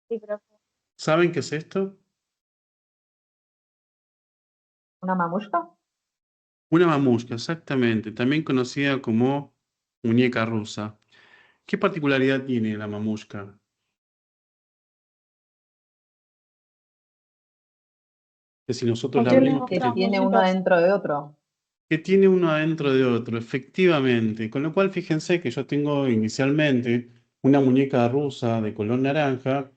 Sí, profe. ¿Saben qué es esto? ¿Una mamushka? Una mamushka, exactamente, también conocida como muñeca rusa. ¿Qué particularidad tiene la mamushka? Que si nosotros la Tiene abrimos, Tenemos ¿qué que otras tiene? tiene uno muñecas. dentro de otro. Que tiene uno adentro de otro, efectivamente. Con lo cual, fíjense que yo tengo inicialmente una muñeca rusa de color naranja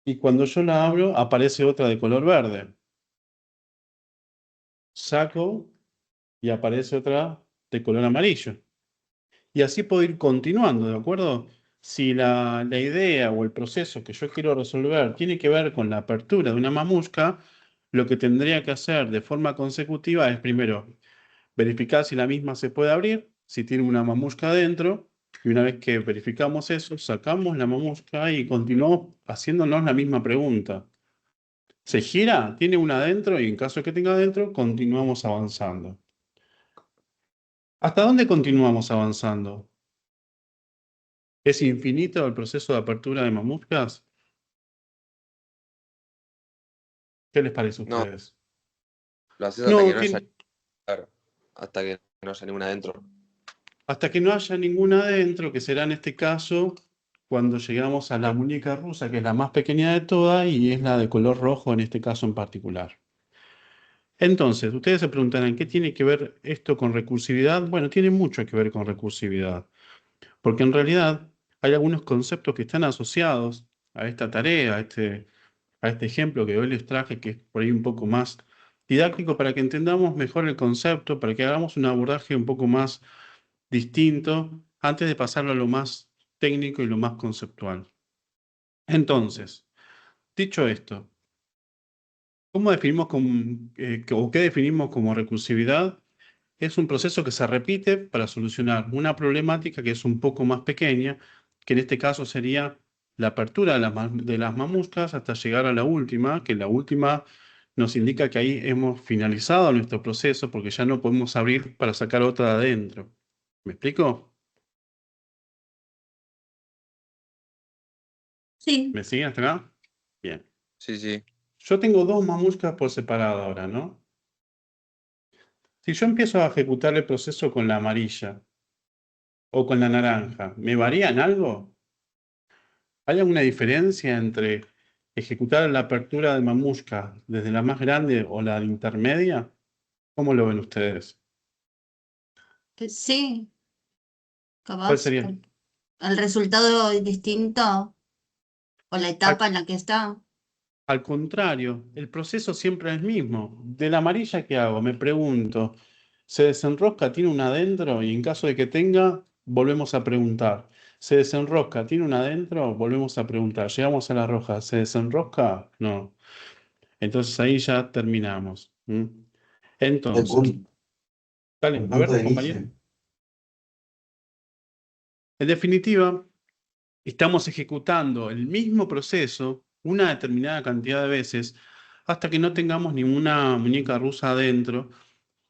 y cuando yo la abro aparece otra de color verde. Saco y aparece otra de color amarillo. Y así puedo ir continuando, ¿de acuerdo? Si la idea o el proceso que yo quiero resolver tiene que ver con la apertura de una mamushka, lo que tendría que hacer de forma consecutiva es primero verificar si la misma se puede abrir, si tiene una mamushka adentro, y una vez que verificamos eso, sacamos la mamushka y continuamos haciéndonos la misma pregunta. ¿Se gira? ¿Tiene una adentro? Y en caso de que tenga adentro, continuamos avanzando. ¿Hasta dónde continuamos avanzando? ¿Es infinito el proceso de apertura de mamushkas? ¿Qué les parece a No, ustedes? lo haces hasta que No, no haya, tiene, claro, hasta que no haya ninguna adentro. hasta que no haya ninguna adentro, que será en este caso cuando llegamos a la muñeca rusa, que es la más pequeña de todas y es la de color rojo en este caso en particular. Entonces, ustedes se preguntarán, ¿qué tiene que ver esto con recursividad? Bueno, tiene mucho que ver con recursividad, porque en realidad hay algunos conceptos que están asociados a esta tarea, a este ejemplo que hoy les traje, que es por ahí un poco más didáctico para que entendamos mejor el concepto, para que hagamos un abordaje un poco más distinto antes de pasarlo a lo más técnico y lo más conceptual. Entonces, dicho esto, ¿cómo definimos o qué definimos como recursividad? Es un proceso que se repite para solucionar una problemática que es un poco más pequeña, que en este caso sería la apertura de las mamuscas hasta llegar a la última, que la última nos indica que ahí hemos finalizado nuestro proceso porque ya no podemos abrir para sacar otra de adentro. ¿Me explico? Sí, ¿Me siguen hasta acá? Bien. Sí, sí. Yo tengo dos mamuscas por separado ahora, ¿no? Si yo empiezo a ejecutar el proceso con la amarilla o con la naranja, ¿me varían algo? ¿Hay alguna diferencia entre ejecutar la apertura de mamushka desde la más grande o la intermedia? ¿Cómo lo ven ustedes? que sí, ¿Cuál capaz. sería? El resultado es distinto o la Al, etapa en la que está. al contrario, el proceso siempre es el mismo. De la amarilla, ¿qué hago? Me pregunto, ¿se desenrosca? ¿Tiene una adentro? Y en caso de que tenga, volvemos a preguntar. ¿Se desenrosca? ¿Tiene una adentro? Volvemos a preguntar. Llegamos a la roja. ¿Se desenrosca? No. Entonces ahí ya terminamos. ¿Mm? El Entonces, punto, dale, el a punto de ver, compañero. inicio. En definitiva, estamos ejecutando el mismo proceso una determinada cantidad de veces hasta que no tengamos ninguna muñeca rusa adentro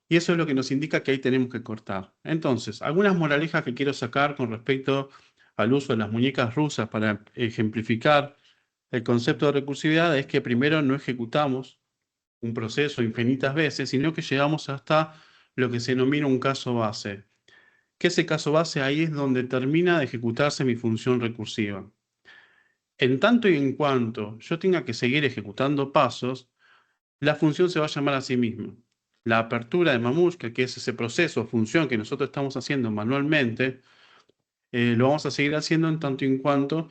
y eso es lo que nos indica que ahí tenemos que cortar. Entonces, algunas moralejas que quiero sacar con respecto al uso de las muñecas rusas para ejemplificar el concepto de recursividad es que primero no ejecutamos un proceso infinitas veces, sino que llegamos hasta lo que se denomina un caso base. Que ese caso base ahí es donde termina de ejecutarse mi función recursiva. En tanto y en cuanto yo tenga que seguir ejecutando pasos, la función se va a llamar a sí misma. La apertura de Mamushka, que es ese proceso o función que nosotros estamos haciendo manualmente, lo vamos a seguir haciendo en tanto y en cuanto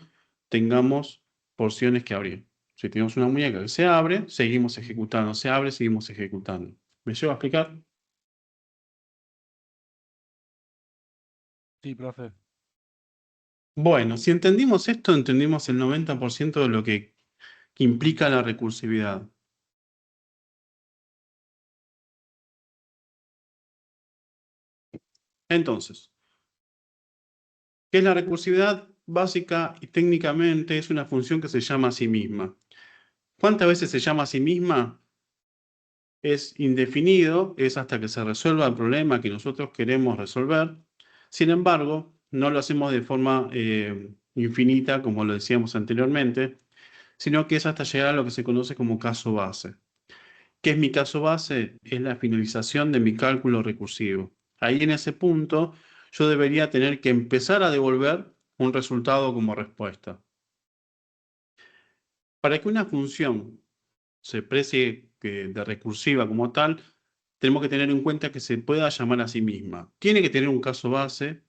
tengamos porciones que abrir. Si tenemos una muñeca que se abre, seguimos ejecutando. Se abre, seguimos ejecutando. ¿Me llevo a explicar? Sí, profe. Bueno, si entendimos esto, entendimos el 90% de lo que implica la recursividad. Entonces, ¿qué es la recursividad? Básica y técnicamente es una función que se llama a sí misma. ¿Cuántas veces se llama a sí misma? Es indefinido, es hasta que se resuelva el problema que nosotros queremos resolver. Sin embargo, no lo hacemos de forma infinita, como lo decíamos anteriormente, sino que es hasta llegar a lo que se conoce como caso base. ¿Qué es mi caso base? Es la finalización de mi cálculo recursivo. Ahí en ese punto yo debería tener que empezar a devolver un resultado como respuesta. Para que una función se precie de recursiva como tal, tenemos que tener en cuenta que se pueda llamar a sí misma. Tiene que tener un caso base,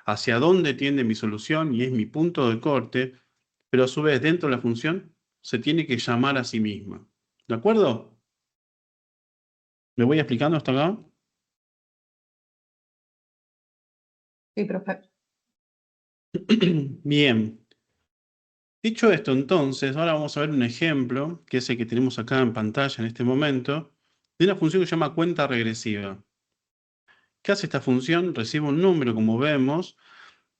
hacia dónde tiende mi solución y es mi punto de corte, pero a su vez dentro de la función se tiene que llamar a sí misma. ¿De acuerdo? ¿Me voy explicando hasta acá? Sí, profe. Bien. Dicho esto, entonces, ahora vamos a ver un ejemplo, que es el que tenemos acá en pantalla en este momento, de una función que se llama cuenta regresiva. ¿Qué hace esta función? Recibe un número, como vemos,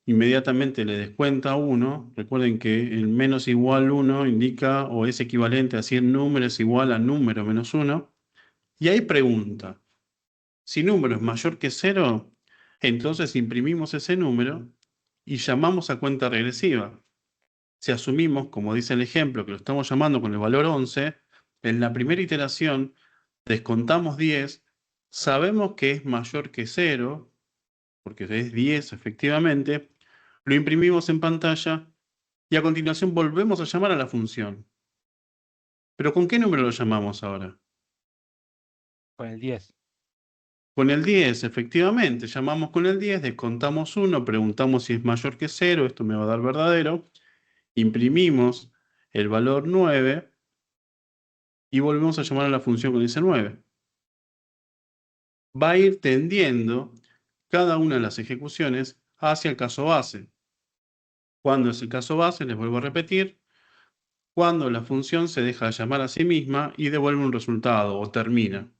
inmediatamente le descuenta 1. Recuerden que el menos igual 1 indica o es equivalente a 100 números igual a número menos 1. Y ahí pregunta, si número es mayor que 0, entonces imprimimos ese número y llamamos a cuenta regresiva. Si asumimos, como dice el ejemplo, que lo estamos llamando con el valor 11, en la primera iteración descontamos 10, sabemos que es mayor que 0, porque es 10 efectivamente, lo imprimimos en pantalla y a continuación volvemos a llamar a la función. ¿Pero con qué número lo llamamos ahora? Con el 10. Con el 10, efectivamente. Llamamos con el 10, descontamos 1, preguntamos si es mayor que 0, esto me va a dar verdadero, imprimimos el valor 9 y volvemos a llamar a la función con ese 9. Va a ir tendiendo cada una de las ejecuciones hacia el caso base. ¿Cuándo es el caso base? Les vuelvo a repetir. Cuando la función se deja de llamar a sí misma y devuelve un resultado o termina.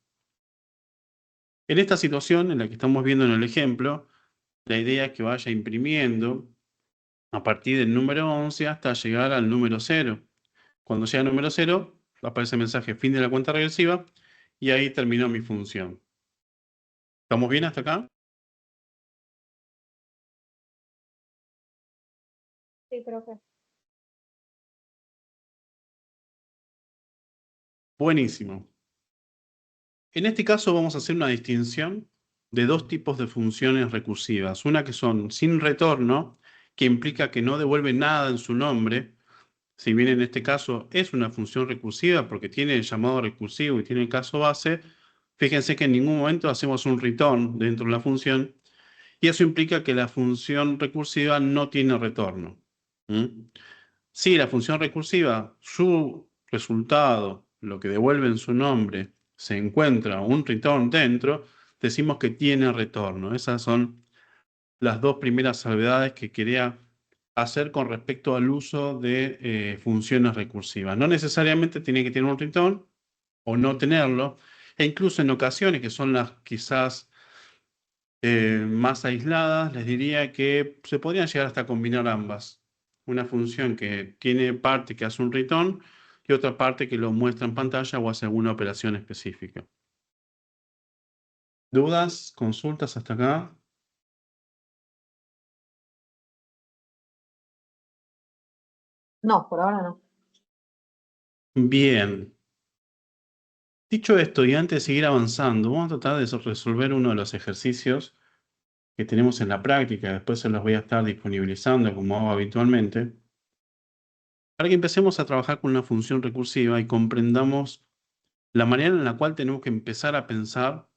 En esta situación, en la que estamos viendo en el ejemplo, la idea es que vaya imprimiendo a partir del número 11 hasta llegar al número 0. Cuando llega al número 0, aparece el mensaje fin de la cuenta regresiva y ahí terminó mi función. ¿Estamos bien hasta acá? Sí, profe. Buenísimo. En este caso vamos a hacer una distinción de dos tipos de funciones recursivas. Una que son sin retorno, que implica que no devuelve nada en su nombre. Si bien en este caso es una función recursiva porque tiene el llamado recursivo y tiene el caso base, fíjense que en ningún momento hacemos un return dentro de la función y eso implica que la función recursiva no tiene retorno. Si la función recursiva, su resultado, lo que devuelve en su nombre, se encuentra un return dentro, decimos que tiene retorno. Esas son las dos primeras salvedades que quería hacer con respecto al uso de funciones recursivas. No necesariamente tiene que tener un return o no tenerlo, e incluso en ocasiones que son las quizás más aisladas, les diría que se podrían llegar hasta combinar ambas. Una función que tiene parte que hace un return y otra parte que lo muestra en pantalla o hace alguna operación específica. ¿Dudas? ¿Consultas hasta acá? No, por ahora no. Bien. Dicho esto, y antes de seguir avanzando, vamos a tratar de resolver uno de los ejercicios que tenemos en la práctica. Después se los voy a estar disponibilizando como hago habitualmente, para que empecemos a trabajar con una función recursiva y comprendamos la manera en la cual tenemos que empezar a pensar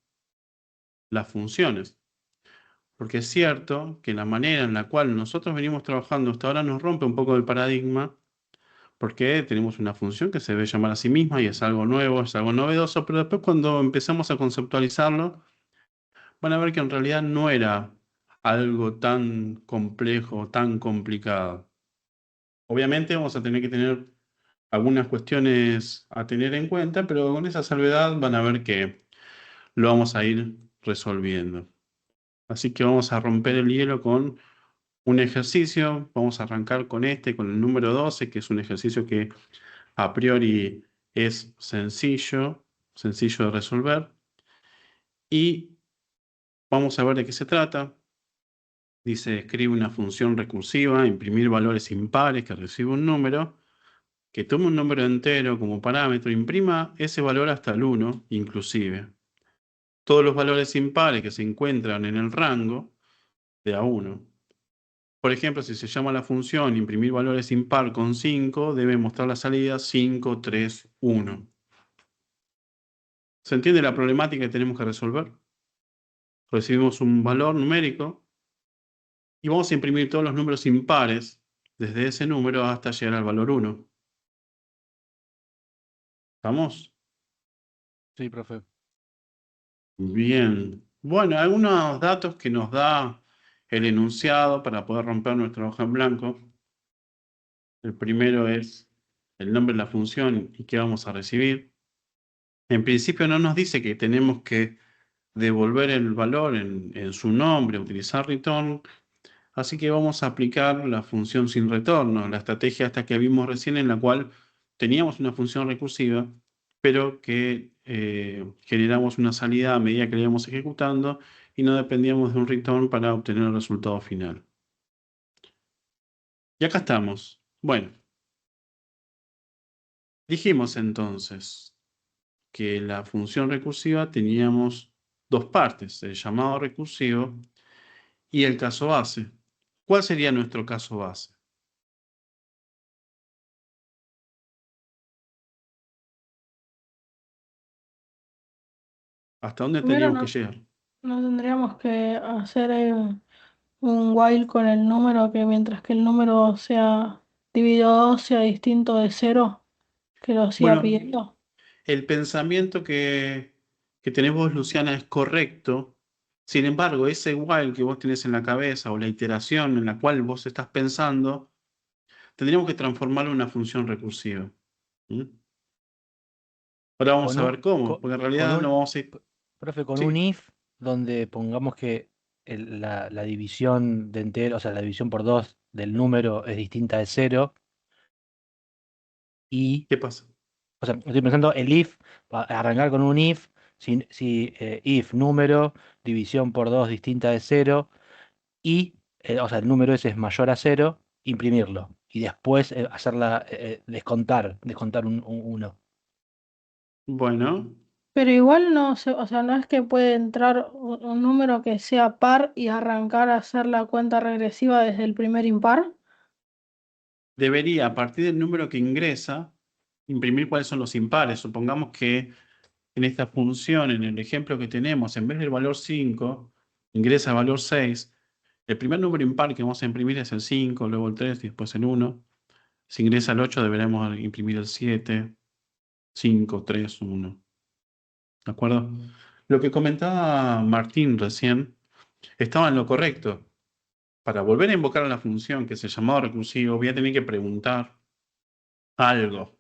las funciones. Porque es cierto que la manera en la cual nosotros venimos trabajando hasta ahora nos rompe un poco el paradigma, porque tenemos una función que se debe llamar a sí misma y es algo nuevo, es algo novedoso, pero después cuando empezamos a conceptualizarlo, van a ver que en realidad no era algo tan complejo, tan complicado. Obviamente vamos a tener que tener algunas cuestiones a tener en cuenta, pero con esa salvedad van a ver que lo vamos a ir resolviendo. Así que vamos a romper el hielo con un ejercicio. Vamos a arrancar con con el número 12, que es un ejercicio que a priori es sencillo de resolver. Y vamos a ver de qué se trata. Dice, escribe una función recursiva, imprimir valores impares que recibe un número. que tome un número entero como parámetro, imprima ese valor hasta el 1, inclusive. Todos los valores impares que se encuentran en el rango de A1. Por ejemplo, si se llama la función imprimir valores impar con 5, debe mostrar la salida 5, 3, 1. ¿Se entiende la problemática que tenemos que resolver? Recibimos un valor numérico y vamos a imprimir todos los números impares desde ese número hasta llegar al valor 1. ¿Estamos? Sí, profe. Bien. Bueno, algunos datos que nos da el enunciado para poder romper nuestra hoja en blanco. El primero es el nombre de la función y qué vamos a recibir. En principio no nos dice que tenemos que devolver el valor en su nombre, utilizar return, así que vamos a aplicar la función sin retorno, la estrategia esta que vimos recién en la cual teníamos una función recursiva, pero que generamos una salida a medida que la íbamos ejecutando y no dependíamos de un return para obtener el resultado final. Y acá estamos. Bueno, dijimos entonces que la función recursiva teníamos dos partes, el llamado recursivo y el caso base. ¿Cuál sería nuestro caso base? ¿Hasta dónde Primero teníamos que llegar? no tendríamos que hacer un while con el número que mientras que el número sea dividido 2 sea distinto de 0, que lo siga Bueno, pidiendo. el pensamiento que tenés vos, Luciana, es correcto. Sin embargo, ese while que vos tenés en la cabeza o la iteración en la cual vos estás pensando, tendríamos que transformarlo en una función recursiva. ¿Mm? Ahora vamos a ver cómo, porque en realidad no vamos a ir... Profe, con Sí, un if donde pongamos que la división de entero, o sea, la división por 2 del número es distinta de 0 y, ¿qué pasa? o sea, estoy pensando el if, arrancar con un if, si if número, división por 2 distinta de 0 y, o sea, el número ese es mayor a 0, imprimirlo y después hacerla, descontar un 1. Bueno, Pero igual no, o sea, no es que puede entrar un número que sea par y arrancar a hacer la cuenta regresiva desde el primer impar. debería, a partir del número que ingresa, imprimir cuáles son los impares. Supongamos que en esta función, en el ejemplo que tenemos, en vez del valor 5, ingresa el valor 6. El primer número impar que vamos a imprimir es el 5, luego el 3 y después el 1. Si ingresa el 8, deberemos imprimir el 7, 5, 3, 1. ¿De acuerdo? Lo que comentaba Martín recién estaba en lo correcto. Para volver a invocar a la función que se llamaba recursivo, voy a tener que preguntar algo.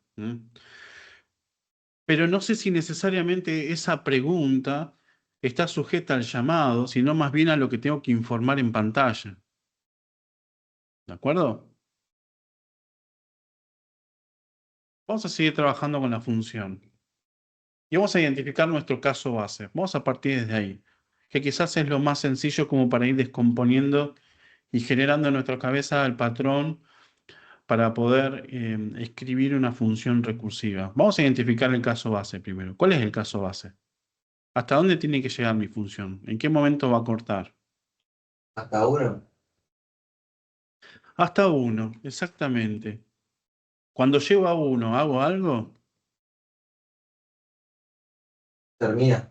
Pero no sé si necesariamente esa pregunta está sujeta al llamado, sino más bien a lo que tengo que informar en pantalla. ¿De acuerdo? Vamos a seguir trabajando con la función. Y vamos a identificar nuestro caso base. Vamos a partir desde ahí, que quizás es lo más sencillo como para ir descomponiendo y generando en nuestra cabeza el patrón para poder escribir una función recursiva. Vamos a identificar el caso base primero. ¿Cuál es el caso base? ¿Hasta dónde tiene que llegar mi función? ¿En qué momento va a cortar? Hasta 1 Hasta 1, exactamente. Cuando llego a 1, ¿hago algo? termina.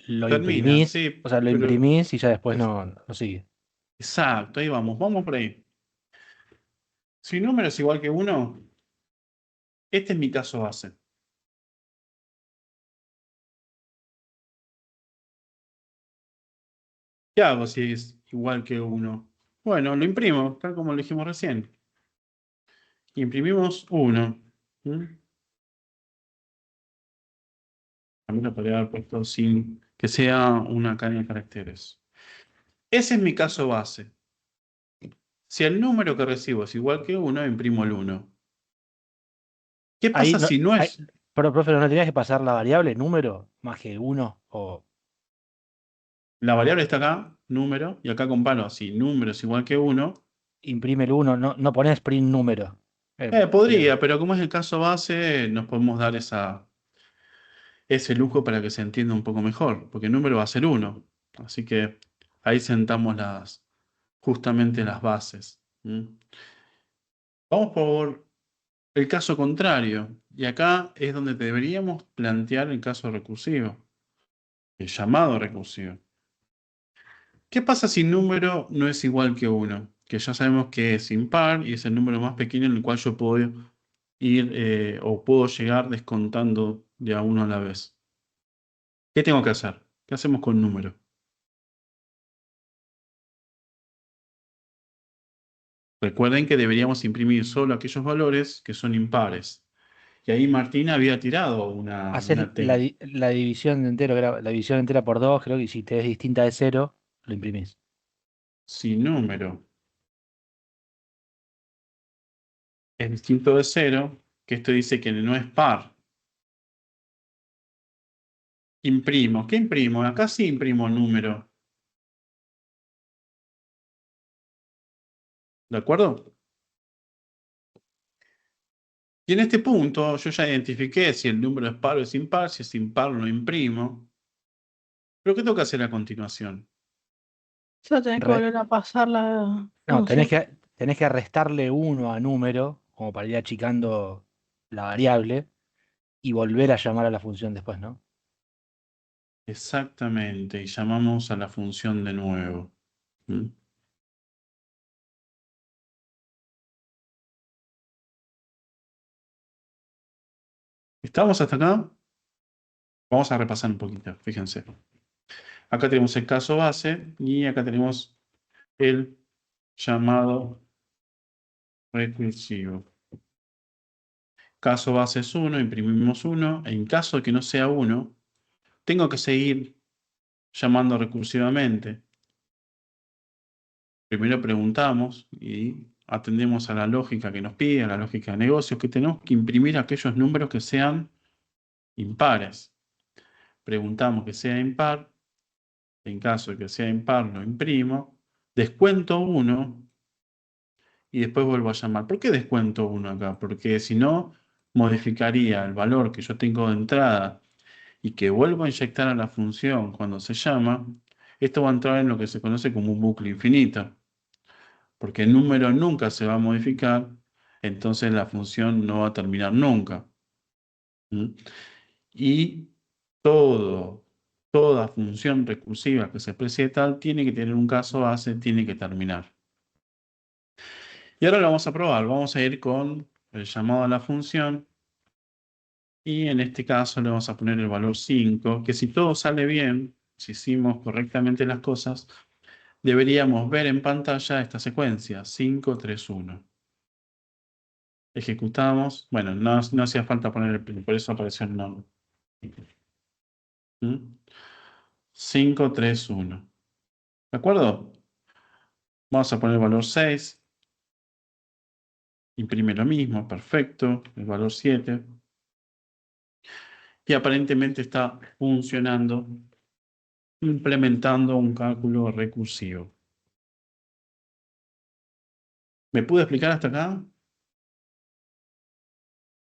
Lo Termina, imprimís, sí, o sea, lo pero... imprimís y ya después no sigue. Exacto, ahí vamos. Vamos por ahí. Si un número es igual que 1, este es mi caso base. ¿Qué hago si es igual que 1? Bueno, lo imprimo, tal como lo dijimos recién. Imprimimos 1. También lo podría haber puesto sin que sea una cadena de caracteres. Ese es mi caso base. Si el número que recibo es igual que 1, imprimo el 1. ¿Qué Ahí pasa no, si no es? pero profe, ¿no tenías que pasar la variable número más que 1? O La variable está acá, número, y acá comparo si número es igual que 1. imprime el 1, no pones print número. Podría, pero como es el caso base, nos podemos dar ese lujo para que se entienda un poco mejor, porque el número va a ser 1. Así que ahí sentamos justamente las bases. Vamos por el caso contrario, y acá es donde deberíamos plantear el caso recursivo, el llamado recursivo. ¿Qué pasa si el número no es igual que 1? Que ya sabemos que es impar y es el número más pequeño en el cual yo puedo ir o puedo llegar descontando de a 1 a la vez. ¿Qué tengo que hacer? ¿Qué hacemos con el número? Recuerden que deberíamos imprimir solo aquellos valores que son impares. Y ahí Martín había tirado una Haces T. la división de entero, la división entera por 2, creo que si te es distinta de 0, lo imprimís. Si número es distinto de 0, que esto dice que no es par. Imprimo. ¿Qué imprimo? Acá sí imprimo número. ¿De acuerdo? Y en este punto yo ya identifiqué si el número es par o es impar. Si es impar, lo imprimo. ¿Pero qué tengo que hacer a continuación? Solo tenés que Re- volver a pasar la no, función. tenés que restarle 1 a número, como para ir achicando la variable, y volver a llamar a la función después, ¿no? Exactamente. Y llamamos a la función de nuevo. ¿Mm? ¿Estamos hasta acá? Vamos a repasar un poquito, fíjense. Acá tenemos el caso base y acá tenemos el llamado recursivo. Caso base es 1, imprimimos 1. En caso de que no sea 1, tengo que seguir llamando recursivamente. Primero preguntamos y atendemos a la lógica que nos pide, a la lógica de negocios, que tenemos que imprimir aquellos números que sean impares. Preguntamos que sea impar. En caso de que sea impar, lo imprimo. Descuento 1 y después vuelvo a llamar. ¿Por qué descuento 1 acá? Porque si no, modificaría el valor que yo tengo de entrada y que vuelvo a inyectar a la función cuando se llama. Esto va a entrar en lo que se conoce como un bucle infinito, porque el número nunca se va a modificar, entonces la función no va a terminar nunca. ¿Mm? Y toda función recursiva que se precie tal tiene que tener un caso base, tiene que terminar. Y ahora lo vamos a probar. Vamos a ir con el llamado a la función. Y en este caso le vamos a poner el valor 5, que si todo sale bien, si hicimos correctamente las cosas, deberíamos ver en pantalla esta secuencia, 5, 3, 1. Ejecutamos. Bueno, no hacía falta poner el print, por eso apareció el nombre. 5, 3, 1. ¿De acuerdo? Vamos a poner el valor 6. Imprime lo mismo, perfecto. El valor 7. Y aparentemente está funcionando, implementando un cálculo recursivo. ¿Me pude explicar hasta acá?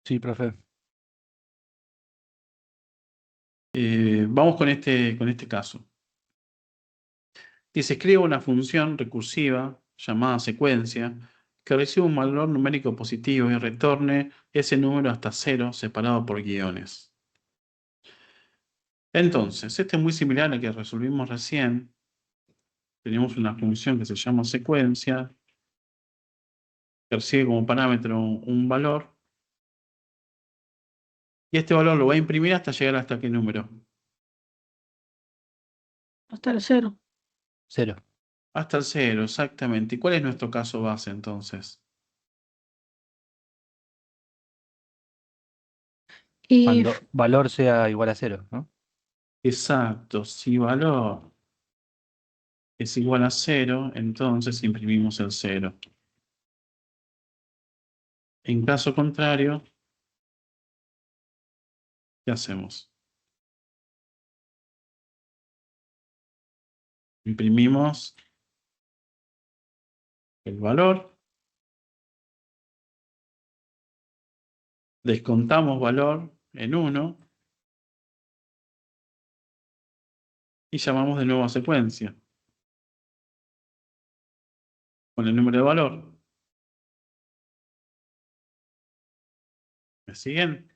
Sí, profe. Vamos con este caso. Dice, escribe una función recursiva llamada secuencia que recibe un valor numérico positivo y retorne ese número hasta 0 separado por guiones. Entonces, este es muy similar al que resolvimos recién. Tenemos una función que se llama secuencia, que recibe como parámetro un valor, y este valor lo va a imprimir hasta llegar hasta qué número. Hasta el 0. 0. Hasta el 0, exactamente. ¿Y cuál es nuestro caso base entonces? Y Cuando valor sea igual a 0, ¿no? Exacto, si valor es igual a 0, entonces imprimimos el 0. En caso contrario, ¿qué hacemos? Imprimimos el valor descontamos valor en 1 y llamamos de nuevo a secuencia con el número de valor. ¿Me siguen?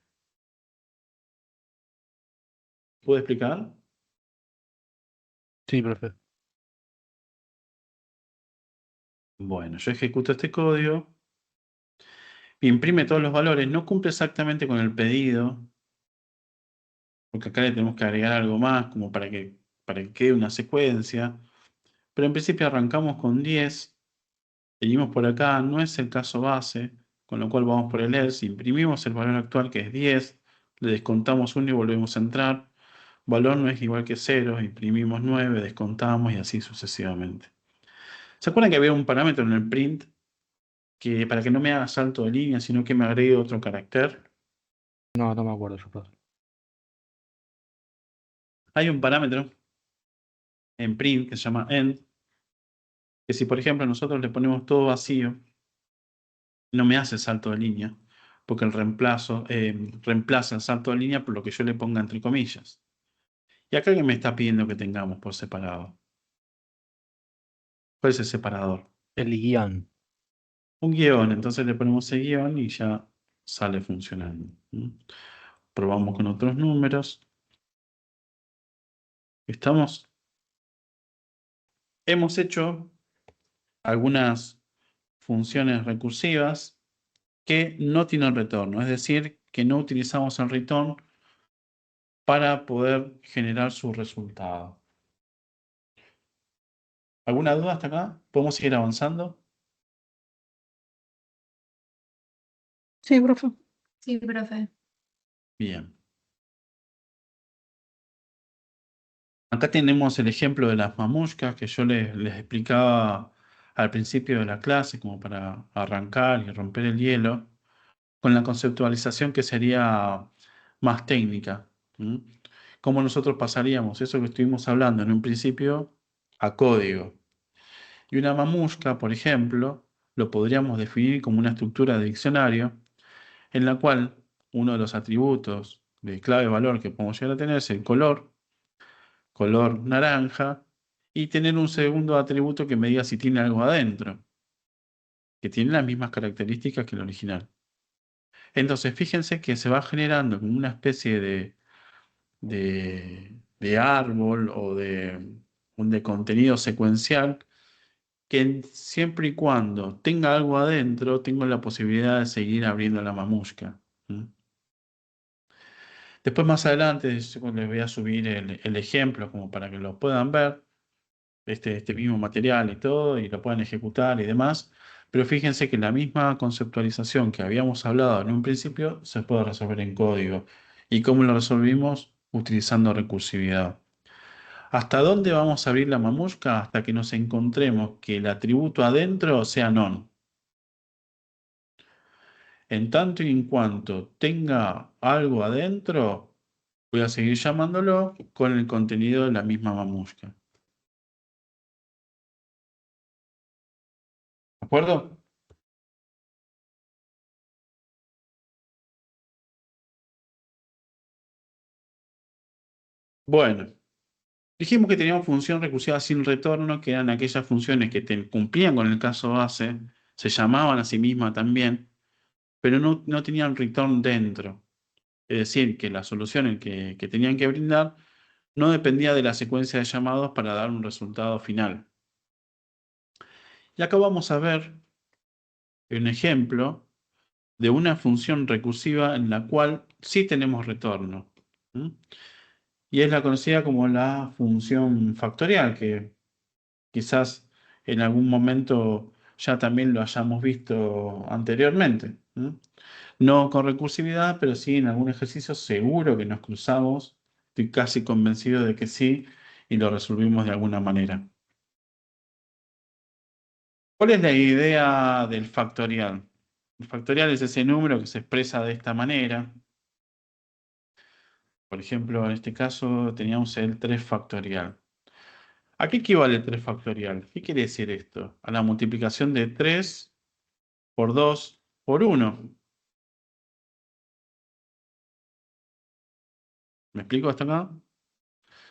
¿Puedo explicar? Sí, profe. Bueno, yo ejecuto este código, imprime todos los valores, no cumple exactamente con el pedido, porque acá le tenemos que agregar algo más como para que quede una secuencia, pero en principio arrancamos con 10, seguimos por acá, no es el caso base, con lo cual vamos por el else, imprimimos el valor actual que es 10, le descontamos 1 y volvemos a entrar, valor no es igual que 0, imprimimos 9, descontamos y así sucesivamente. ¿Se acuerdan que había un parámetro en el print que para que no me haga salto de línea, sino que me agregue otro carácter? No, no me acuerdo yo, profe. Hay un parámetro en print que se llama end, que si por ejemplo nosotros le ponemos todo vacío, no me hace salto de línea, porque el reemplaza el salto de línea por lo que yo le ponga entre comillas. Y acá que me está pidiendo que tengamos por separado. ¿Cuál es el separador? El guión. Un guión, entonces le ponemos el guión y ya sale funcionando. Probamos con otros números. ¿Estamos? Hemos hecho algunas funciones recursivas que no tienen retorno, es decir, que no utilizamos el return para poder generar su resultado. ¿Alguna duda hasta acá? ¿Podemos seguir avanzando? Sí, profe. Sí, profe. Bien. Acá tenemos el ejemplo de las mamushkas que yo les explicaba al principio de la clase, como para arrancar y romper el hielo, con la conceptualización que sería más técnica. ¿Cómo nosotros pasaríamos eso que estuvimos hablando en un principio a código? Y una mamushka, por ejemplo, lo podríamos definir como una estructura de diccionario en la cual uno de los atributos de clave valor que podemos llegar a tener es el color naranja, y tener un segundo atributo que me diga si tiene algo adentro, que tiene las mismas características que el original. Entonces, fíjense que se va generando como una especie de árbol o de contenido secuencial que siempre y cuando tenga algo adentro, tengo la posibilidad de seguir abriendo la mamushka. Después más adelante yo les voy a subir el ejemplo como para que lo puedan ver, este mismo material y todo, y lo puedan ejecutar y demás. Pero fíjense que la misma conceptualización que habíamos hablado en un principio se puede resolver en código. ¿Y cómo lo resolvimos? Utilizando recursividad. ¿Hasta dónde vamos a abrir la mamushka? Hasta que nos encontremos que el atributo adentro sea non. En tanto y en cuanto tenga algo adentro, voy a seguir llamándolo con el contenido de la misma mamushka. ¿De acuerdo? Bueno, dijimos que teníamos función recursiva sin retorno, que eran aquellas funciones que cumplían con el caso base, se llamaban a sí mismas también, pero no tenían return dentro. Es decir, que la solución que tenían que brindar no dependía de la secuencia de llamados para dar un resultado final. Y acá vamos a ver un ejemplo de una función recursiva en la cual sí tenemos retorno. Y es la conocida como la función factorial, que quizás en algún momento ya también lo hayamos visto anteriormente. No con recursividad, pero sí en algún ejercicio seguro que nos cruzamos. Estoy casi convencido de que sí, y lo resolvimos de alguna manera. ¿Cuál es la idea del factorial? El factorial es ese número que se expresa de esta manera. Por ejemplo, en este caso teníamos el 3 factorial. ¿A qué equivale el 3 factorial? ¿Qué quiere decir esto? A la multiplicación de 3 por 2 por 1. ¿Me explico hasta acá?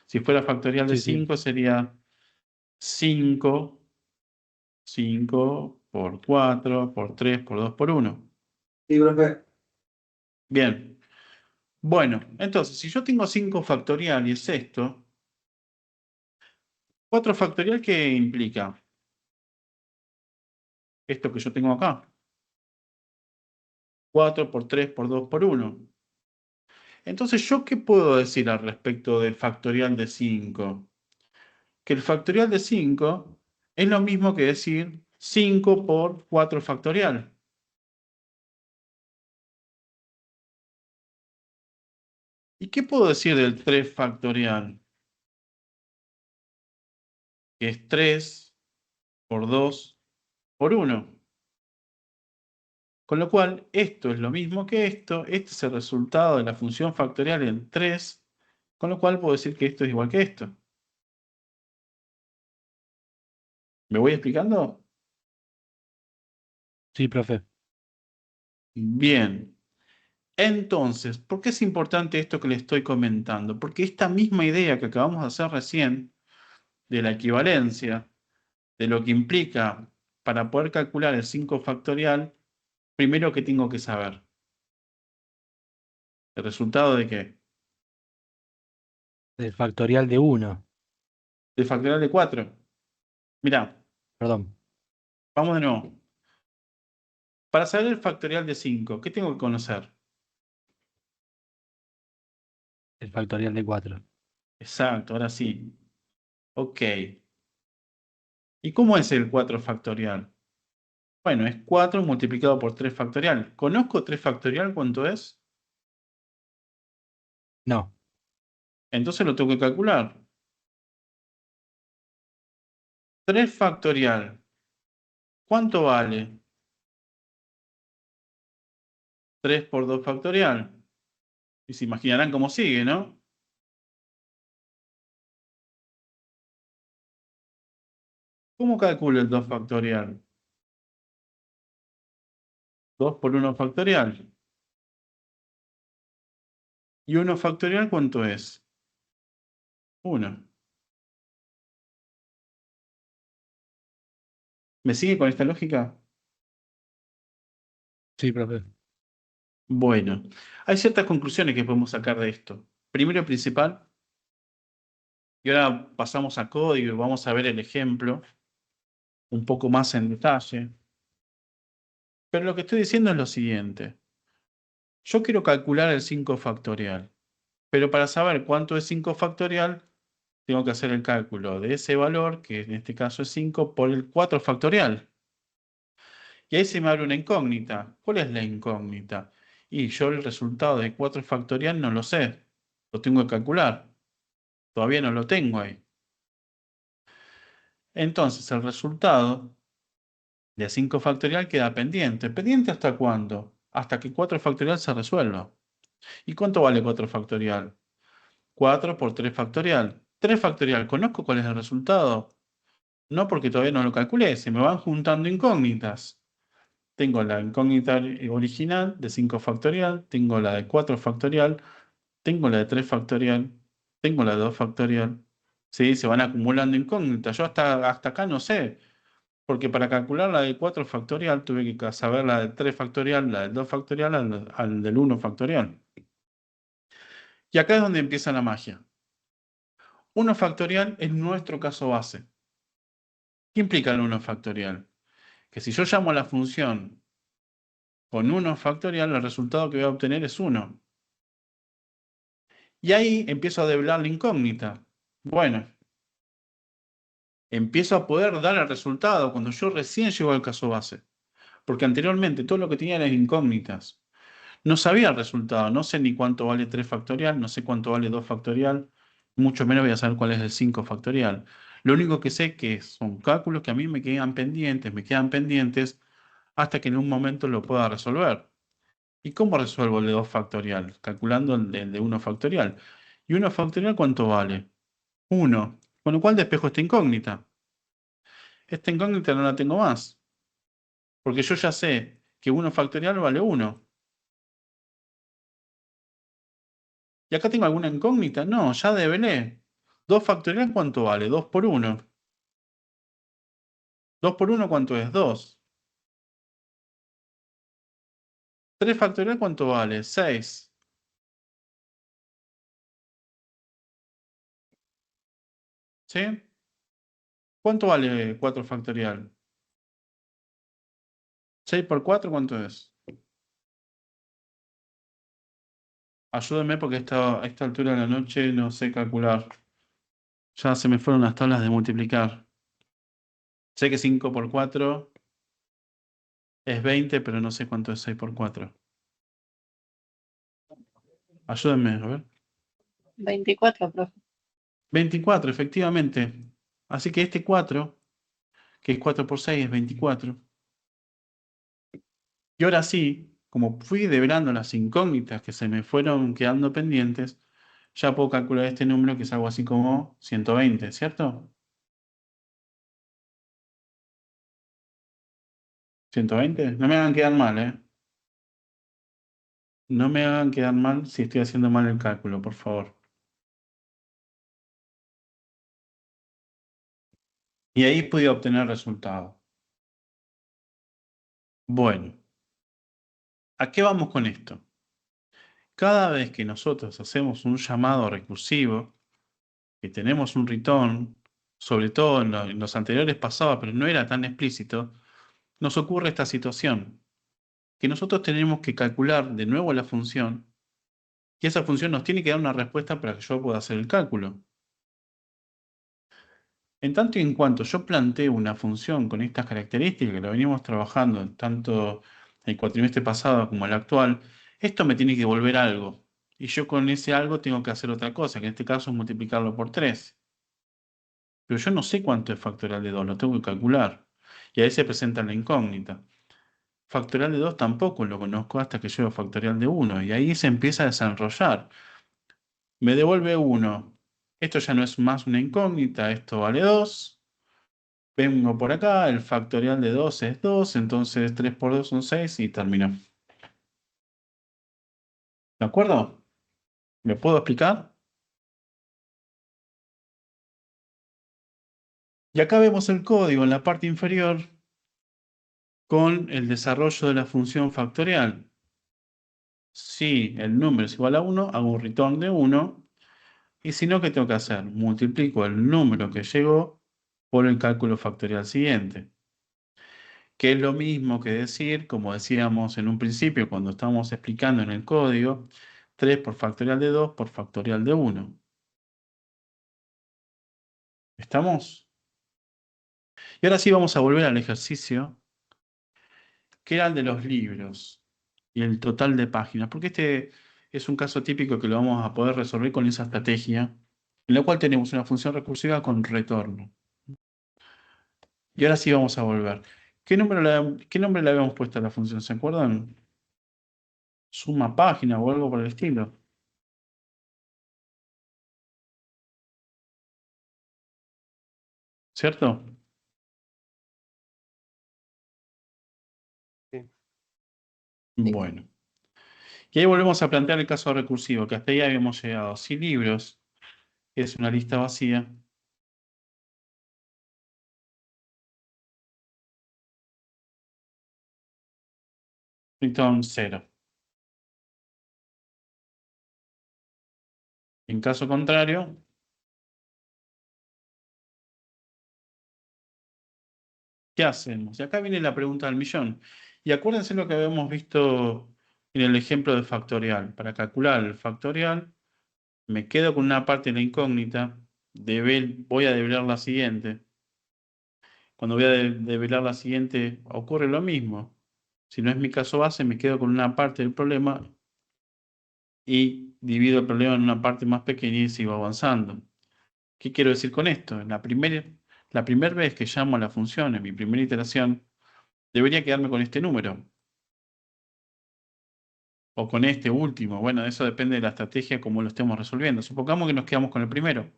Si fuera factorial de Sí, sí. 5 sería 5 por 4 por 3 por 2 por 1. Sí, profe. Bien. Bueno, entonces, si yo tengo 5 factorial y es esto, 4 factorial, ¿qué implica? Esto que yo tengo acá. 4 por 3 por 2 por 1. Entonces, ¿yo qué puedo decir al respecto del factorial de 5? Que el factorial de 5 es lo mismo que decir 5 por 4 factorial. ¿Y qué puedo decir del 3 factorial? Que es 3 por 2 por 1. Con lo cual, esto es lo mismo que esto. Este es el resultado de la función factorial en 3. Con lo cual, puedo decir que esto es igual que esto. ¿Me voy explicando? Sí, profe. Bien. Entonces, ¿por qué es importante esto que le estoy comentando? Porque esta misma idea que acabamos de hacer recién, de la equivalencia, de lo que implica para poder calcular el 5 factorial, primero que tengo que saber. ¿El resultado de qué? Del factorial de 1. Del factorial de 4. Mirá, Perdón. vamos de nuevo. Para saber el factorial de 5, ¿qué tengo que conocer? El factorial de 4. Exacto, ahora sí. Ok. ¿Y cómo es el 4 factorial? Bueno, es 4 multiplicado por 3 factorial. ¿Conozco 3 factorial cuánto es? No. Entonces lo tengo que calcular. 3 factorial. ¿Cuánto vale? 3 por 2 factorial. Y se imaginarán cómo sigue, ¿no? ¿Cómo calculo el 2 factorial? 2 por 1 factorial. ¿Y 1 factorial cuánto es? 1. ¿Me sigue con esta lógica? Sí, profe. Bueno, hay ciertas conclusiones que podemos sacar de esto. Primero y principal, y ahora pasamos a código y vamos a ver el ejemplo un poco más en detalle. Pero lo que estoy diciendo es lo siguiente. Yo quiero calcular el 5 factorial, pero para saber cuánto es 5 factorial, tengo que hacer el cálculo de ese valor, que en este caso es 5, por el 4 factorial. Y ahí se me abre una incógnita. ¿Cuál es la incógnita? Y yo el resultado de 4 factorial no lo sé. Lo tengo que calcular. Todavía no lo tengo ahí. Entonces el resultado de 5 factorial queda pendiente. ¿Pendiente hasta cuándo? Hasta que 4 factorial se resuelva. ¿Y cuánto vale 4 factorial? 4 por 3 factorial. 3 factorial, ¿conozco cuál es el resultado? No, porque todavía no lo calculé, se me van juntando incógnitas. Tengo la incógnita original de 5 factorial, tengo la de 4 factorial, tengo la de 3 factorial, tengo la de 2 factorial. Sí, se van acumulando incógnitas. Yo hasta acá no sé, porque para calcular la de 4 factorial tuve que saber la de 3 factorial, la de 2 factorial, al del 1 factorial. Y acá es donde empieza la magia. 1 factorial es nuestro caso base. ¿Qué implica el 1 factorial? Que si yo llamo a la función con 1 factorial, el resultado que voy a obtener es 1. Y ahí empiezo a develar la incógnita. Bueno, empiezo a poder dar el resultado cuando yo recién llego al caso base. Porque anteriormente todo lo que tenía eran incógnitas. No sabía el resultado, no sé ni cuánto vale 3 factorial, no sé cuánto vale 2 factorial, mucho menos voy a saber cuál es el 5 factorial. Lo único que sé es que son cálculos que a mí me quedan pendientes, hasta que en un momento lo pueda resolver. ¿Y cómo resuelvo el de 2 factorial? Calculando el de 1 factorial. ¿Y 1 factorial cuánto vale? 1. Con lo cual despejo esta incógnita. Esta incógnita no la tengo más. Porque yo ya sé que 1 factorial vale 1. ¿Y acá tengo alguna incógnita? No, ya develé. 2 factorial, ¿cuánto vale? 2 por 1. 2 por 1, ¿cuánto es? 2. 3 factorial, ¿cuánto vale? 6. ¿Sí? ¿Cuánto vale 4 factorial? 6 por 4, ¿cuánto es? Ayúdenme porque a esta altura de la noche no sé calcular. Ya se me fueron las tablas de multiplicar. Sé que 5 por 4 es 20, pero no sé cuánto es 6 por 4. Ayúdenme, a ver. 24, profe. 24, efectivamente. Así que este 4, que es 4 por 6, es 24. Y ahora sí, como fui develando las incógnitas que se me fueron quedando pendientes, ya puedo calcular este número que es algo así como 120, ¿cierto? 120. No me hagan quedar mal, ¿eh? No me hagan quedar mal si estoy haciendo mal el cálculo, por favor. Y ahí pude obtener el resultado. Bueno, ¿a qué vamos con esto? Cada vez que nosotros hacemos un llamado recursivo, que tenemos un return, sobre todo en los anteriores pasaba, pero no era tan explícito, nos ocurre esta situación, que nosotros tenemos que calcular de nuevo la función, y esa función nos tiene que dar una respuesta para que yo pueda hacer el cálculo. En tanto y en cuanto yo planteo una función con estas características, que lo venimos trabajando tanto el cuatrimestre pasado como el actual, esto me tiene que devolver algo. Y yo con ese algo tengo que hacer otra cosa, que en este caso es multiplicarlo por 3. Pero yo no sé cuánto es factorial de 2, lo tengo que calcular. Y ahí se presenta la incógnita. Factorial de 2 tampoco lo conozco hasta que llego a factorial de 1. Y ahí se empieza a desarrollar. Me devuelve 1. Esto ya no es más una incógnita, esto vale 2. Vengo por acá, el factorial de 2 es 2, entonces 3 por 2 son 6 y termino. ¿De acuerdo? ¿Me puedo explicar? Y acá vemos el código en la parte inferior con el desarrollo de la función factorial. Si el número es igual a 1, hago un return de 1. Y si no, ¿qué tengo que hacer? Multiplico el número que llegó por el cálculo factorial siguiente. Que es lo mismo que decir, como decíamos en un principio cuando estábamos explicando en el código, 3 por factorial de 2 por factorial de 1. ¿Estamos? Y ahora sí vamos a volver al ejercicio, que era el de los libros y el total de páginas, porque este es un caso típico que lo vamos a poder resolver con esa estrategia, en la cual tenemos una función recursiva con retorno. Y ahora sí vamos a volver. ¿Qué nombre le habíamos puesto a la función? ¿Se acuerdan? Suma página o algo por el estilo. ¿Cierto? Sí. Bueno. Y ahí volvemos a plantear el caso recursivo, que hasta ahí habíamos llegado. Si libros es una lista vacía, return 0. En caso contrario, ¿qué hacemos? Y acá viene la pregunta del millón. Y acuérdense lo que habíamos visto en el ejemplo de factorial. Para calcular el factorial, me quedo con una parte de la incógnita, voy a develar la siguiente. Cuando voy a develar la siguiente, ocurre lo mismo. Si no es mi caso base, me quedo con una parte del problema y divido el problema en una parte más pequeña y sigo avanzando. ¿Qué quiero decir con esto? La primera vez que llamo a la función, en mi primera iteración, debería quedarme con este número. O con este último. Bueno, eso depende de la estrategia, cómo lo estemos resolviendo. Supongamos que nos quedamos con el primero.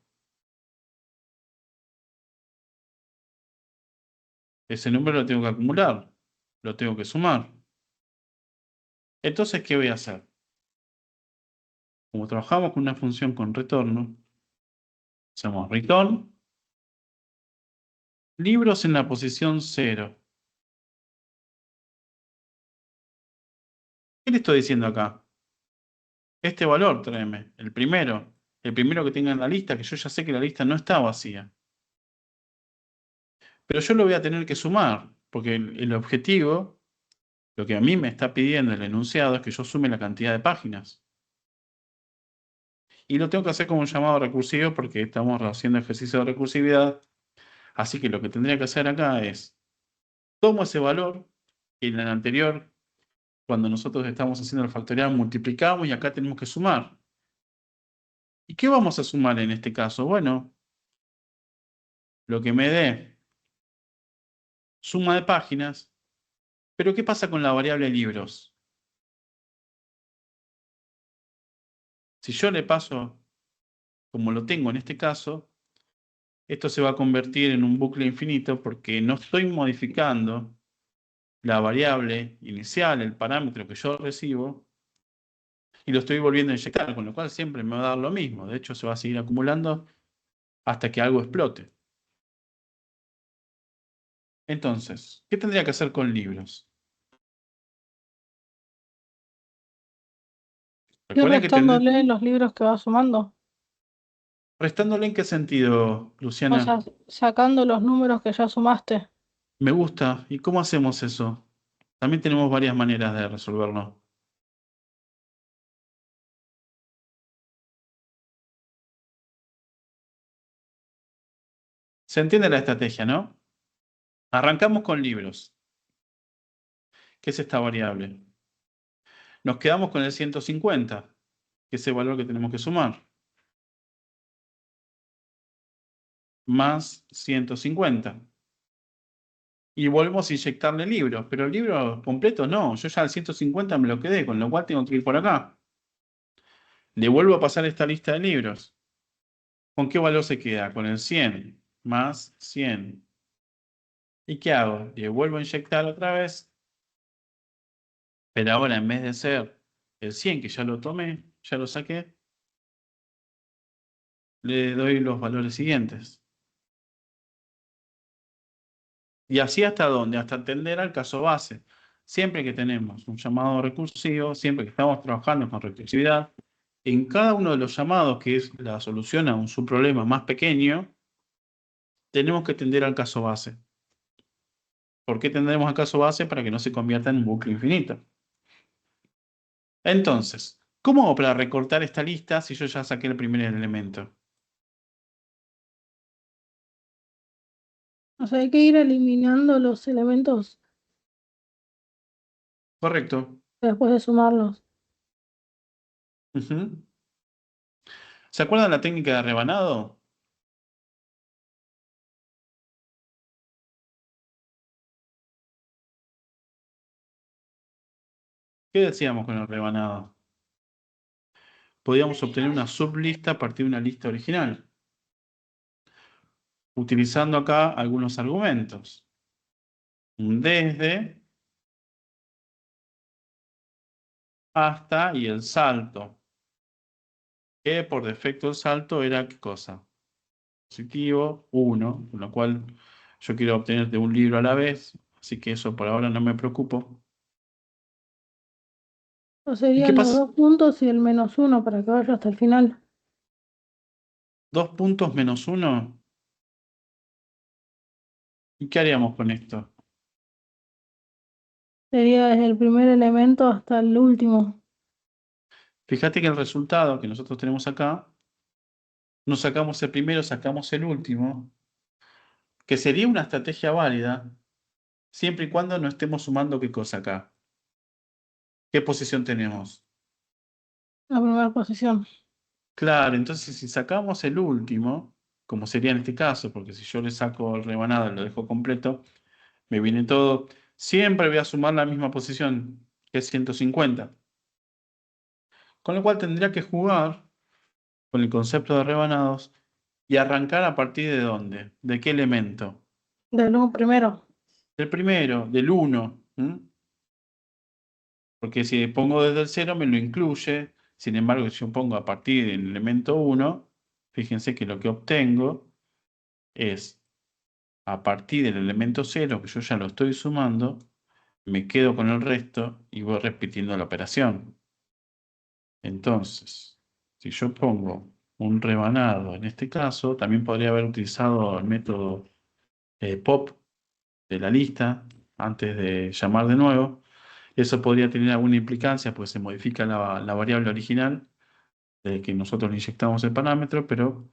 Ese número lo tengo que acumular. Lo tengo que sumar. Entonces, ¿qué voy a hacer? como trabajamos con una función con retorno, hacemos return, libros en la posición 0. ¿Qué le estoy diciendo acá? Este valor tráeme, el primero que tenga en la lista, que yo ya sé que la lista no está vacía. Pero yo lo voy a tener que sumar, porque el objetivo, lo que a mí me está pidiendo el enunciado, es que yo sume la cantidad de páginas. Y lo tengo que hacer como un llamado recursivo porque estamos haciendo ejercicio de recursividad. Así que lo que tendría que hacer acá es, tomo ese valor que en el anterior, cuando nosotros estamos haciendo el factorial, multiplicamos y acá tenemos que sumar. ¿Y qué vamos a sumar en este caso? Bueno, lo que me dé suma de páginas. Pero ¿qué pasa con la variable libros? Si yo le paso, como lo tengo en este caso, esto se va a convertir en un bucle infinito porque no estoy modificando la variable inicial, el parámetro que yo recibo, y lo estoy volviendo a inyectar, con lo cual siempre me va a dar lo mismo. De hecho, se va a seguir acumulando hasta que algo explote. Entonces, ¿qué tendría que hacer con libros? Y Recuerden que restándole los libros que va sumando. restándole en qué sentido, O Luciana. sea, sacando los números que ya sumaste. Me gusta. ¿Y cómo hacemos eso? También tenemos varias maneras de resolverlo. Se entiende la estrategia, ¿no? Arrancamos con libros. ¿Qué es esta variable? Nos quedamos con el 150, que es el valor que tenemos que sumar. Más 150. Y volvemos a inyectarle libros, pero el libro completo no. Yo ya al 150 me lo quedé, con lo cual tengo que ir por acá. Le vuelvo a pasar esta lista de libros. ¿Con qué valor se queda? Con el 100 más 100. ¿Y qué hago? Le vuelvo a inyectar otra vez. Pero ahora en vez de ser el 100 que ya lo tomé, ya lo saqué, le doy los valores siguientes. Y así hasta dónde, hasta atender al caso base. Siempre que tenemos un llamado recursivo, siempre que estamos trabajando con recursividad, en cada uno de los llamados, que es la solución a un subproblema más pequeño, tenemos que tender al caso base. ¿Por qué tendremos al caso base? Para que no se convierta en un bucle infinito. Entonces, ¿cómo hago para recortar esta lista si yo ya saqué el primer elemento? O sea, hay que ir eliminando los elementos Correcto. después de sumarlos. Ujú. ¿Se acuerdan la técnica de rebanado? ¿Qué decíamos con el rebanado? Podíamos obtener una sublista a partir de una lista original, utilizando acá algunos argumentos. Un desde hasta y el salto. Que por defecto el salto era ¿qué cosa? Positivo, 1, con lo cual yo quiero obtener de un libro a la vez, así que eso por ahora no me preocupo. O ¿Y qué serían los pasa? 2 puntos y el -1 para que vaya hasta el final. 2 puntos menos 1. ¿Y qué haríamos con esto? Sería desde el primer elemento hasta el último. Fíjate que el resultado que nosotros tenemos acá, no sacamos el primero, sacamos el último, que sería una estrategia válida, siempre y cuando no estemos sumando qué cosa acá. ¿Qué posición tenemos? La primera posición. Claro, entonces si sacamos el último, como sería en este caso, porque si yo le saco el rebanado y lo dejo completo, me viene todo. Siempre voy a sumar la misma posición, que es 150. Con lo cual tendría que jugar con el concepto de rebanados y arrancar a partir de dónde, de qué elemento. Del primero. Del primero, del 1. Porque si pongo desde el 0 me lo incluye. Sin embargo, si yo pongo a partir del elemento 1, fíjense que lo que obtengo es a partir del elemento 0, que yo ya lo estoy sumando, me quedo con el resto y voy repitiendo la operación. Entonces, si yo pongo un rebanado en este caso, también podría haber utilizado el método pop de la lista antes de llamar de nuevo. Eso podría tener alguna implicancia, pues se modifica la variable original de que nosotros le inyectamos el parámetro, pero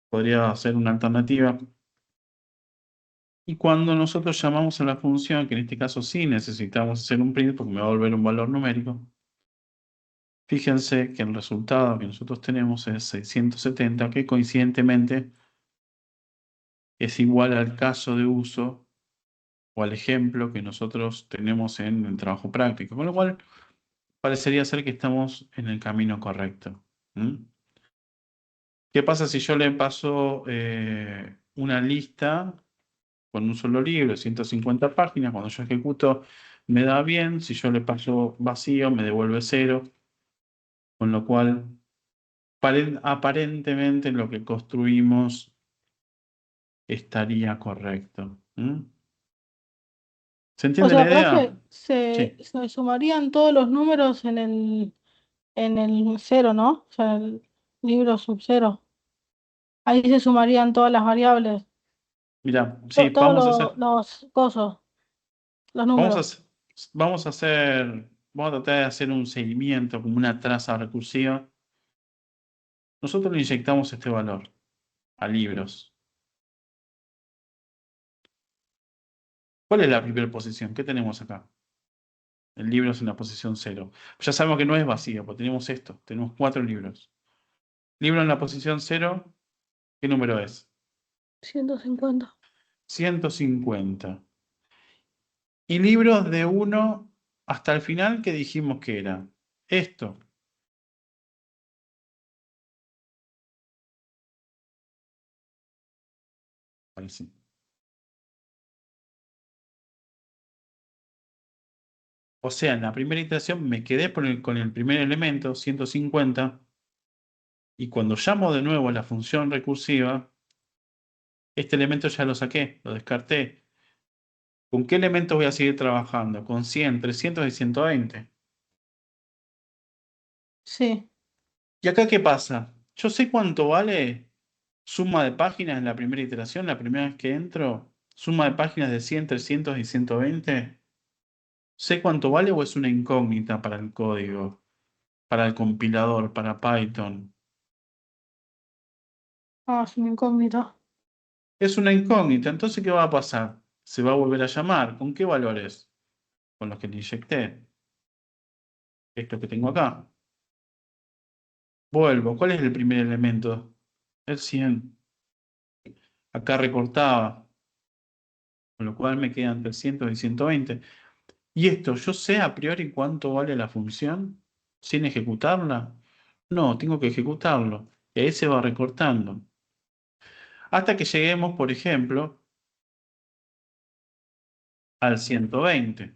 podría ser una alternativa. Y cuando nosotros llamamos a la función, que en este caso sí necesitamos hacer un print porque me va a volver un valor numérico, fíjense que el resultado que nosotros tenemos es 670, que coincidentemente es igual al caso de uso o al ejemplo que nosotros tenemos en el trabajo práctico, con lo cual parecería ser que estamos en el camino correcto. ¿Qué pasa si yo le paso una lista con un solo libro, 150 páginas? Cuando yo ejecuto me da bien, si yo le paso vacío me devuelve 0, con lo cual aparentemente lo que construimos estaría correcto. ¿Se O entiende sea, la profe, idea? se Sí. sumarían todos los números en el 0, ¿no? O sea, el libro sub 0. Ahí se sumarían todas las variables, Mira, sí, todos los cosos, los vamos a, números. hacer- vamos a tratar de hacer un seguimiento como una traza recursiva. Nosotros le inyectamos este valor a libros. ¿Cuál es la primera posición? ¿Qué tenemos acá? El libro es en la posición 0. Ya sabemos que no es vacío, porque tenemos esto. Tenemos 4 libros. Libro en la posición 0, ¿qué número es? 150. 150. Y libros de 1 hasta el final, ¿qué dijimos que era? Esto. Ahí sí. O sea, en la primera iteración me quedé con el primer elemento, 150, y cuando llamo de nuevo a la función recursiva, este elemento ya lo saqué, lo descarté. ¿Con qué elementos voy a seguir trabajando? Con 100, 300 y 120. Sí. ¿Y acá qué pasa? Yo sé cuánto vale suma de páginas en la primera iteración, la primera vez que entro. Suma de páginas de 100, 300 y 120. ¿Sé cuánto vale o es una incógnita para el código, para el compilador, para Python? Ah, es una incógnita. Es una incógnita. Entonces, ¿qué va a pasar? Se va a volver a llamar. ¿Con qué valores? Con los que le inyecté. Esto que tengo acá. Vuelvo. ¿Cuál es el primer elemento? El 100. Acá recortaba. Con lo cual me quedan 300 y 120. ¿Y esto, yo sé a priori cuánto vale la función sin ejecutarla? No, tengo que ejecutarlo. Y ahí se va recortando. Hasta que lleguemos, por ejemplo, al 120.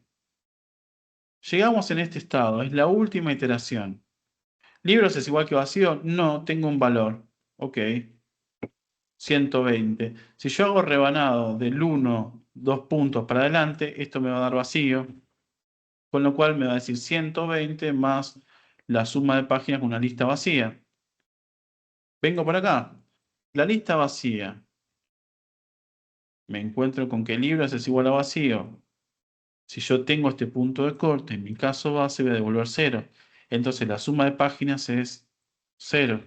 Llegamos en este estado, es la última iteración. ¿Libros es igual que vacío? No, tengo un valor. Ok, 120. Si yo hago rebanado del 1, 2 puntos para adelante, esto me va a dar vacío. Con lo cual me va a decir 120 más la suma de páginas con una lista vacía. Vengo por acá. La lista vacía. Me encuentro con que libros es igual a vacío. Si yo tengo este punto de corte, en mi caso base voy a devolver 0. Entonces la suma de páginas es 0.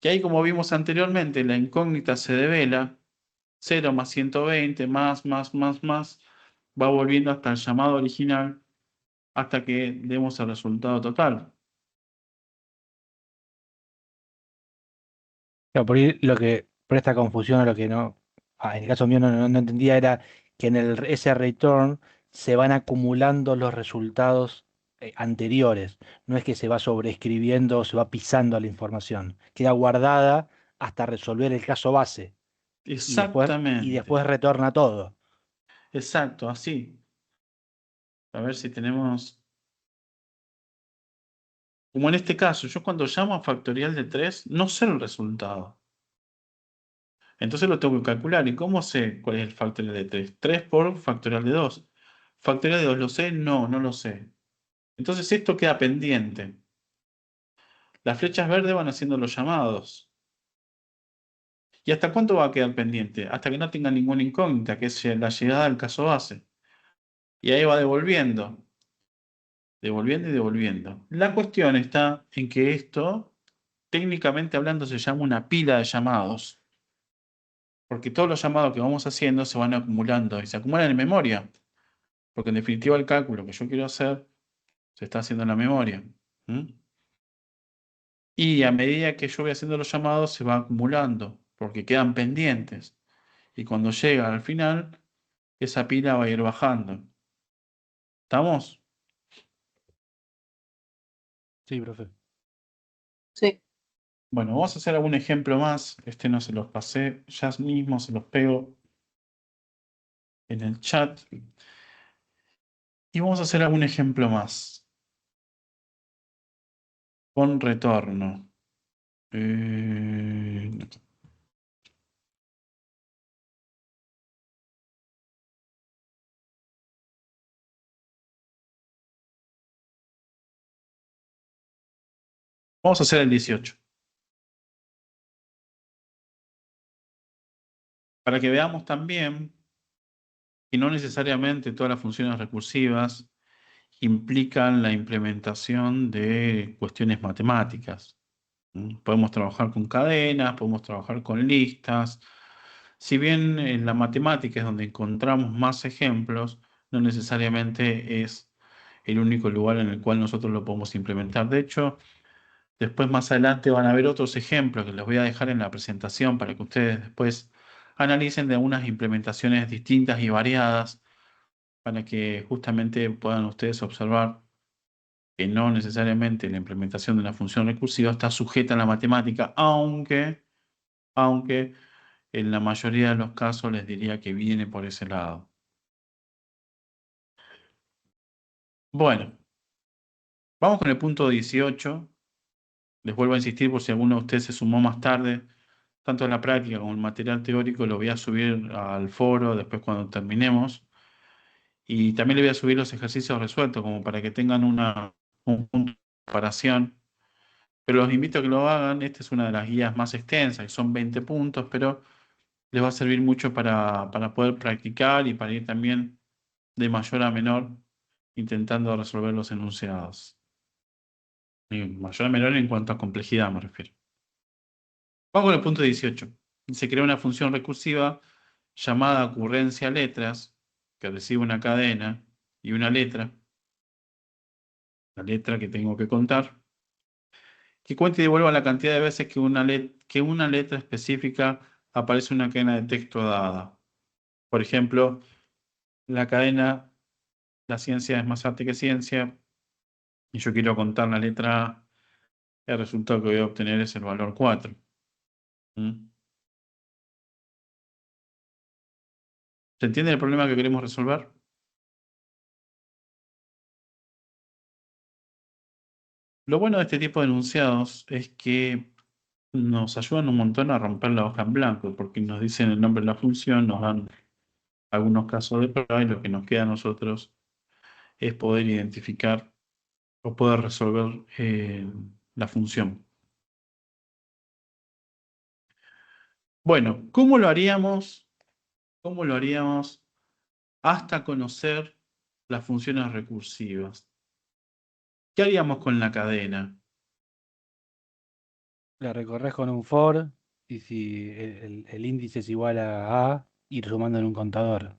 Que ahí, como vimos anteriormente, la incógnita se devela. 0 más 120, más, va volviendo hasta el llamado original, hasta que demos el resultado total. Claro, por ahí lo que, por esta confusión o lo que no, en el caso mío no entendía era que en ese return se van acumulando los resultados anteriores. No es que se va sobreescribiendo o se va pisando a la información. Queda guardada hasta resolver el caso base y Exactamente. después retorna todo. Exacto, así. A ver si tenemos Como en este caso, yo cuando llamo a factorial de 3, no sé el resultado. Entonces lo tengo que calcular. ¿Y cómo sé cuál es el factorial de 3? 3 por factorial de 2. ¿Factorial de 2 lo sé? No, no lo sé. Entonces esto queda pendiente. Las flechas verdes van haciendo los llamados. ¿Y hasta cuánto va a quedar pendiente? Hasta que no tenga ninguna incógnita, que es la llegada del caso base. Y ahí va devolviendo. Devolviendo y devolviendo. La cuestión está en que esto, técnicamente hablando, se llama una pila de llamados. Porque todos los llamados que vamos haciendo se van acumulando y se acumulan en memoria. Porque en definitiva el cálculo que yo quiero hacer se está haciendo en la memoria. ¿Mm? Y a medida que yo voy haciendo los llamados se va acumulando, porque quedan pendientes. Y cuando llega al final, esa pila va a ir bajando. ¿Estamos? Sí, profe. Sí. Bueno, vamos a hacer algún ejemplo más. Este no se los pasé, ya mismo se los pego en el chat. Y vamos a hacer algún ejemplo más. Con retorno. No. Vamos a hacer el 18. Para que veamos también que no necesariamente todas las funciones recursivas implican la implementación de cuestiones matemáticas. Podemos trabajar con cadenas, podemos trabajar con listas. Si bien en la matemática es donde encontramos más ejemplos, no necesariamente es el único lugar en el cual nosotros lo podemos implementar. De hecho, después más adelante van a haber otros ejemplos que les voy a dejar en la presentación para que ustedes después analicen de unas implementaciones distintas y variadas para que justamente puedan ustedes observar que no necesariamente la implementación de una función recursiva está sujeta a la matemática, aunque en la mayoría de los casos les diría que viene por ese lado. Bueno, vamos con el punto 18. Les vuelvo a insistir por si alguno de ustedes se sumó más tarde, tanto en la práctica como en el material teórico lo voy a subir al foro después cuando terminemos. Y también le voy a subir los ejercicios resueltos como para que tengan un punto de comparación. Pero los invito a que lo hagan. Esta es una de las guías más extensas, que son 20 puntos, pero les va a servir mucho para poder practicar y para ir también de mayor a menor intentando resolver los enunciados. Y mayor a menor en cuanto a complejidad me refiero. Vamos con el punto 18. Se crea una función recursiva llamada ocurrencia letras, que recibe una cadena y una letra, la letra que tengo que contar, que cuente y devuelva la cantidad de veces que una letra específica aparece en una cadena de texto dada. Por ejemplo, la cadena, la ciencia es más arte que ciencia, y yo quiero contar la letra A, el resultado que voy a obtener es el valor 4. ¿Se entiende el problema que queremos resolver? Lo bueno de este tipo de enunciados es que nos ayudan un montón a romper la hoja en blanco, porque nos dicen el nombre de la función, nos dan algunos casos de prueba y lo que nos queda a nosotros es poder identificar o poder resolver la función. Bueno, ¿cómo lo haríamos? ¿Cómo lo haríamos hasta conocer las funciones recursivas? ¿Qué haríamos con la cadena? La recorres con un for y si el índice es igual a, ir sumando en un contador.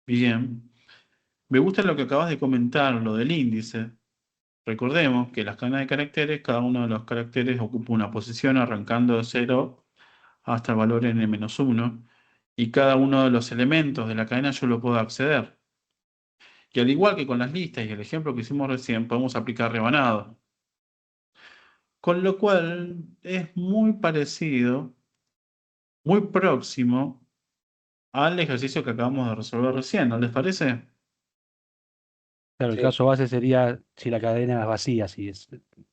Bien. Me gusta lo que acabas de comentar, lo del índice. Recordemos que las cadenas de caracteres, cada uno de los caracteres ocupa una posición arrancando de 0 hasta el valor n-1, y cada uno de los elementos de la cadena yo lo puedo acceder. Y al igual que con las listas y el ejemplo que hicimos recién, podemos aplicar rebanado. Con lo cual es muy parecido, muy próximo al ejercicio que acabamos de resolver recién, ¿no les parece? Claro, el Sí. caso base sería si la cadena es vacía,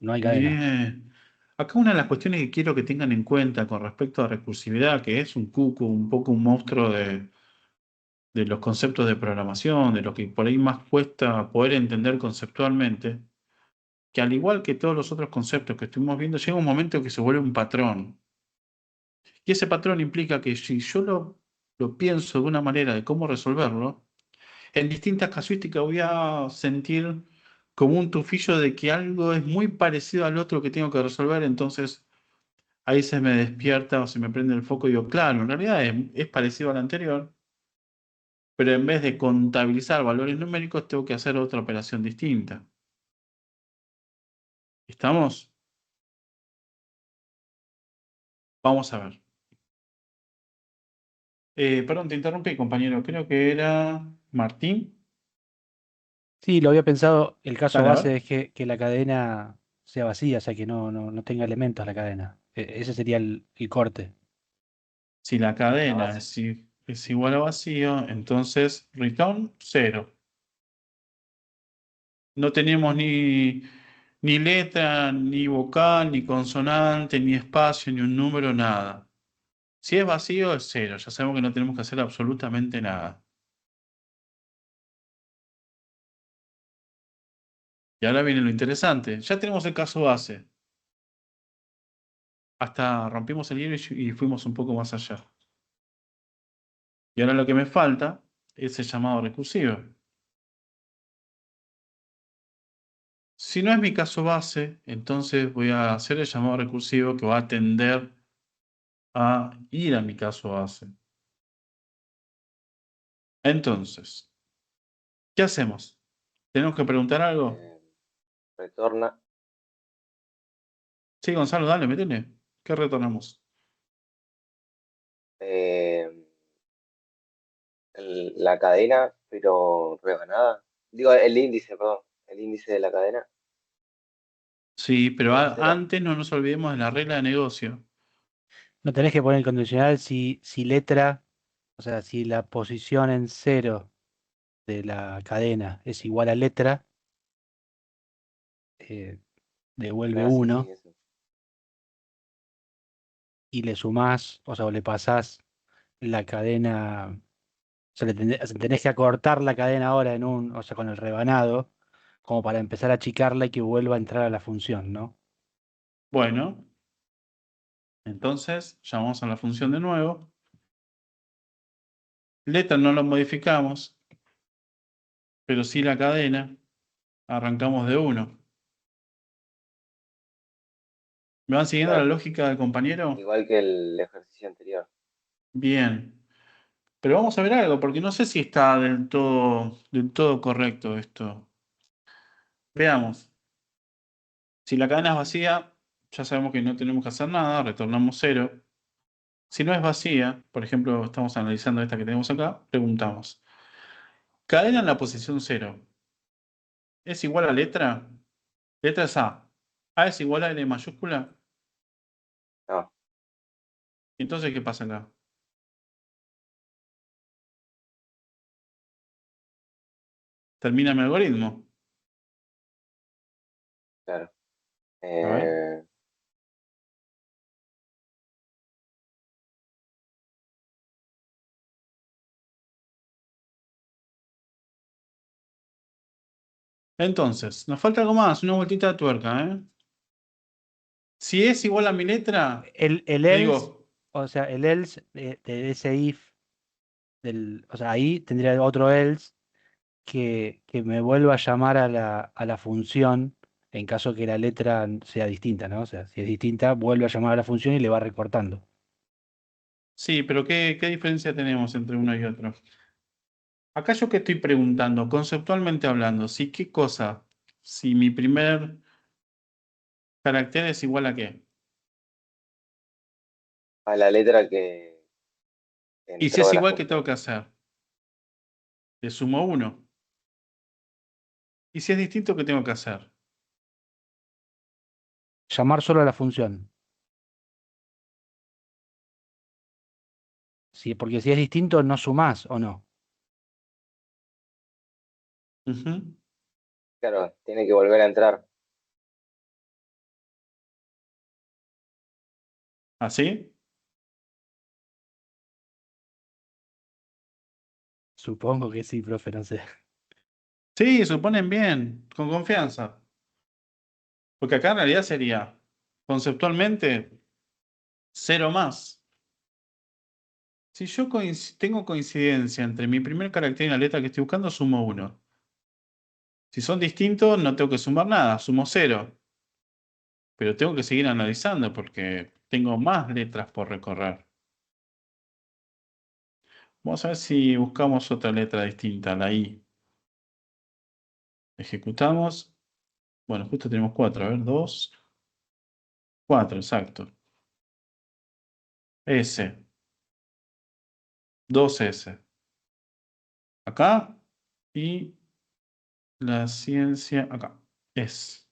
no hay cadena. Bien. Acá una de las cuestiones que quiero que tengan en cuenta con respecto a recursividad, que es un cuco, un poco un monstruo de los conceptos de programación, de lo que por ahí más cuesta poder entender conceptualmente, que al igual que todos los otros conceptos que estuvimos viendo, llega un momento que se vuelve un patrón. Y ese patrón implica que si yo lo pienso de una manera de cómo resolverlo, en distintas casuísticas voy a sentir como un tufillo de que algo es muy parecido al otro que tengo que resolver, entonces ahí se me despierta o se me prende el foco y digo, claro, en realidad es parecido al anterior, pero en vez de contabilizar valores numéricos tengo que hacer otra operación distinta. ¿Estamos? Vamos a ver. Perdón, te interrumpí, compañero. Creo que era Martín. Sí, lo había pensado, el caso Dale, a base ver. es que la cadena sea vacía, o sea, que no tenga elementos la cadena. Ese sería el corte. Si la La cadena base. es igual a vacío, entonces return 0. No tenemos ni letra, ni vocal, ni consonante, ni espacio, ni un número, nada. Si es vacío, es 0. Ya sabemos que no tenemos que hacer absolutamente nada. Y ahora viene lo interesante. Ya tenemos el caso base. Hasta rompimos el hielo y fuimos un poco más allá. Y ahora lo que me falta es el llamado recursivo. Si no es mi caso base, entonces voy a hacer el llamado recursivo que va a tender a ir a mi caso base. Entonces, ¿qué hacemos? ¿Tenemos que preguntar algo? Retorna Sí, Gonzalo, dale, métele. ¿Qué retornamos? eh, la cadena, pero rebanada. Digo, el índice, perdón. El índice de la cadena Sí, pero es cero. antes no nos olvidemos de la regla de negocio. No tenés que poner el condicional si letra, o sea, si la posición en cero de la cadena es igual a letra, devuelve Ah, sí, 1 eso. y le sumás, o sea, o le pasás la cadena, o sea, o sea, tenés que acortar la cadena ahora o sea, con el rebanado, como para empezar a achicarla y que vuelva a entrar a la función, ¿no? Bueno, entonces llamamos a la función de nuevo. Letra no lo modificamos, pero sí la cadena. Arrancamos de 1. ¿Me van siguiendo la Claro. lógica del compañero? Igual que el ejercicio anterior. Bien. Pero vamos a ver algo, porque no sé si está del todo correcto esto. Veamos. Si la cadena es vacía, ya sabemos que no tenemos que hacer nada, retornamos 0. Si no es vacía, por ejemplo, estamos analizando esta que tenemos acá, preguntamos. Cadena en la posición 0. ¿Es igual a letra? Letra es A. ¿A es igual a L mayúscula? No, Entonces, ¿qué pasa acá? Termina mi algoritmo. claro. A ver. Entonces, nos falta algo más, una vueltita de tuerca, ¿eh? Si es igual a mi letra, El le else, digo, o sea, el else de ese if, o sea, ahí tendría otro else que me vuelva a llamar a la función en caso que la letra sea distinta, ¿no? O sea, si es distinta, vuelve a llamar a la función y le va recortando. sí, pero ¿qué diferencia tenemos entre uno y otro? Acá yo que estoy preguntando, conceptualmente hablando, si qué cosa, si mi primer carácter es igual a qué, A la letra que y si entró es a la igual, ¿qué tengo función. que hacer? Le sumo 1. Y si es distinto, ¿qué tengo que hacer? Llamar solo a la función. Sí, porque si es distinto, no sumás o no. Ujú. Claro, tiene que volver a entrar. ¿Así? Supongo que sí, profe, no sé. Sí, suponen bien, con confianza. Porque acá en realidad sería, conceptualmente, cero más. Si yo tengo coincidencia entre mi primer carácter y la letra que estoy buscando, sumo 1. Si son distintos, no tengo que sumar nada, sumo 0. Pero tengo que seguir analizando porque tengo más letras por recorrer. Vamos a ver si buscamos otra letra distinta, la I. Ejecutamos. Bueno, justo tenemos 4. A ver, 2, 4, exacto. S. 2S. Acá. Y la ciencia acá. Es.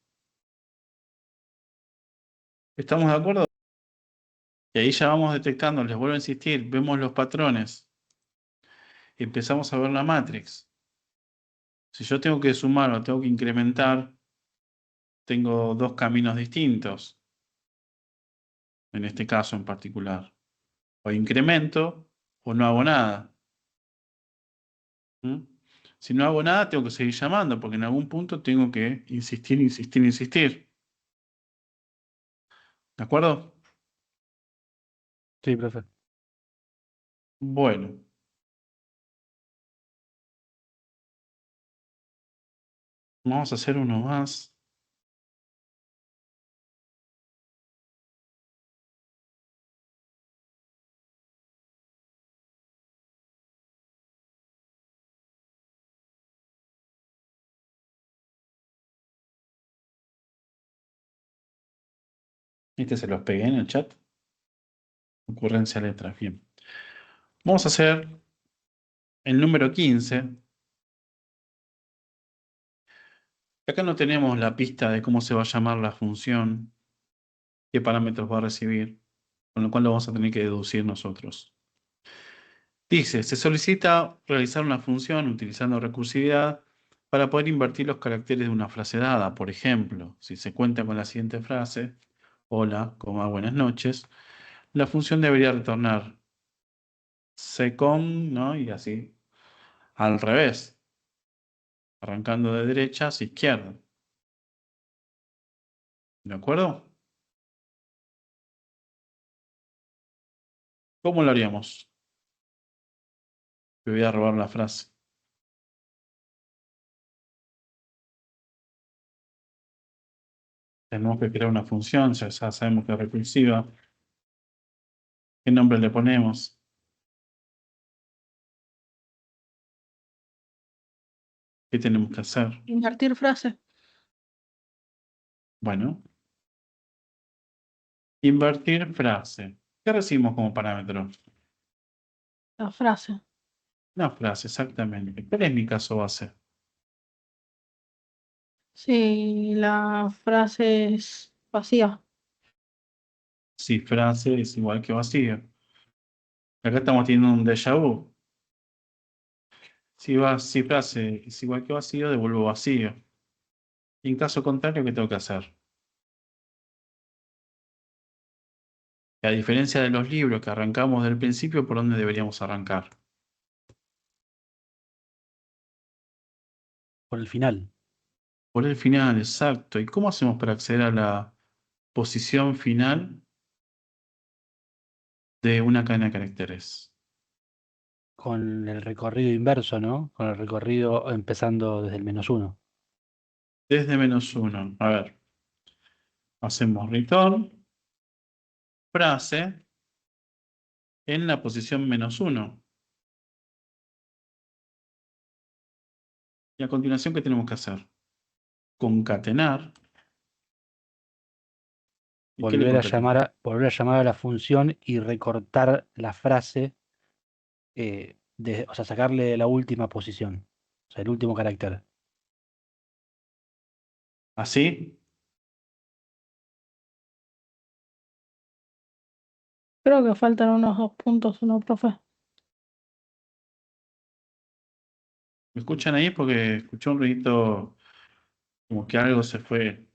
¿Estamos de acuerdo? Y ahí ya vamos detectando, les vuelvo a insistir, vemos los patrones. Empezamos a ver la matrix. Si yo tengo que sumar o tengo que incrementar, tengo dos caminos distintos. En este caso en particular. O incremento o no hago nada. ¿Mm? Si no hago nada, tengo que seguir llamando, porque en algún punto tengo que insistir, insistir, insistir. ¿De acuerdo? Sí, profe. Bueno. Vamos a hacer uno más. Este se los pegué en el chat. Ocurrencia letras. Bien. Vamos a hacer el número 15. Acá no tenemos la pista de cómo se va a llamar la función, qué parámetros va a recibir, con lo cual lo vamos a tener que deducir nosotros. Dice, se solicita realizar una función utilizando recursividad para poder invertir los caracteres de una frase dada. Por ejemplo, si se cuenta con la siguiente frase, hola, buenas noches, la función debería retornar second, ¿no? Y así, al revés, arrancando de derecha hacia izquierda. ¿De acuerdo? ¿Cómo lo haríamos? Me voy a robar la frase. Tenemos que crear una función, ya sabemos que es recursiva. ¿Qué nombre le ponemos? ¿Qué tenemos que hacer? Invertir frase. Bueno, invertir frase. ¿Qué recibimos como parámetro? La frase. Una frase, exactamente. ¿Cuál es mi caso base? Si la frase es vacía. Si frase es igual que vacío. Acá estamos teniendo un déjà vu. Si frase es igual que vacío, devuelvo vacío. Y en caso contrario, ¿qué tengo que hacer? A diferencia de los libros que arrancamos del principio, ¿por dónde deberíamos arrancar? Por el final. Por el final, exacto. ¿Y cómo hacemos para acceder a la posición final de una cadena de caracteres? Con el recorrido inverso, ¿no? Con el recorrido empezando desde el -1. Desde -1. A ver, hacemos return, frase, en la posición -1. Y a continuación, ¿qué tenemos que hacer? Concatenar. ¿Y qué le concatenamos? Volver a llamar a la función y recortar la frase, o sea, sacarle la última posición, o sea, el último carácter. ¿Así? Creo que faltan unos 2 puntos, ¿no, profe? ¿Me escuchan ahí? Porque escuché un ruidito Como que algo se fue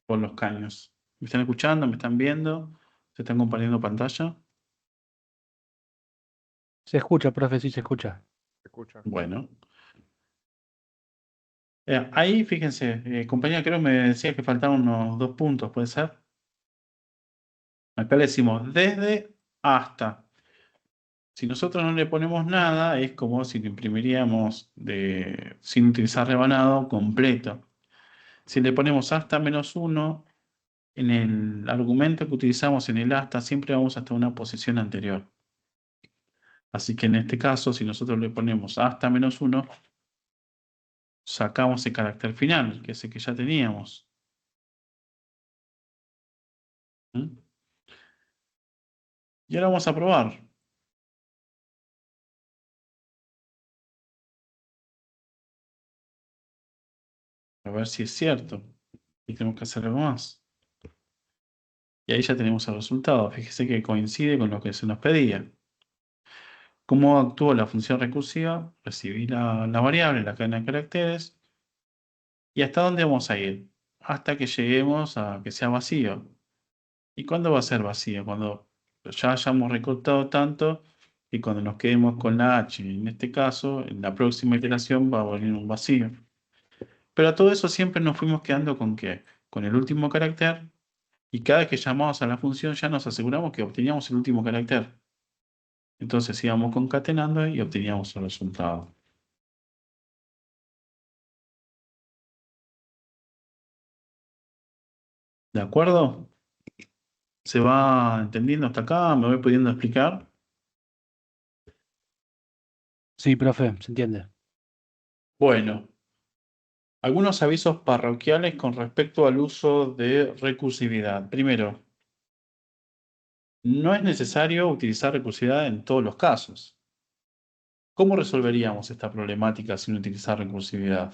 por los caños. ¿Me están escuchando? ¿Me están viendo? ¿Se están compartiendo pantalla? Se escucha, profe, sí se escucha. Se escucha. Bueno. Ahí, fíjense, compañera, creo que me decía que faltaban unos 2 puntos, ¿puede ser? Acá le decimos desde hasta. Si nosotros no le ponemos nada, es como si lo imprimiríamos sin utilizar rebanado completo. Si le ponemos hasta -1, en el argumento que utilizamos en el hasta, siempre vamos hasta una posición anterior. Así que en este caso, si nosotros le ponemos hasta -1, sacamos el carácter final, que es el que ya teníamos. ¿Mm? Y ahora vamos a probar. A ver si es cierto. Y tenemos que hacer algo más. Y ahí ya tenemos el resultado. Fíjese que coincide con lo que se nos pedía. ¿Cómo actuó la función recursiva? Recibí la variable, la cadena de caracteres. ¿Y hasta dónde vamos a ir? Hasta que lleguemos a que sea vacío. ¿Y cuándo va a ser vacío? Cuando ya hayamos recortado tanto y cuando nos quedemos con la h. En este caso, en la próxima iteración va a venir un vacío. Pero a todo eso siempre nos fuimos quedando con ¿qué? Con el último carácter. Y cada vez que llamamos a la función ya nos aseguramos que obteníamos el último carácter. Entonces íbamos concatenando y obteníamos el resultado. ¿De acuerdo? ¿Se va entendiendo hasta acá? ¿Me voy pudiendo explicar? Sí, profe, se entiende. Bueno, algunos avisos parroquiales con respecto al uso de recursividad. Primero, no es necesario utilizar recursividad en todos los casos. ¿Cómo resolveríamos esta problemática sin utilizar recursividad?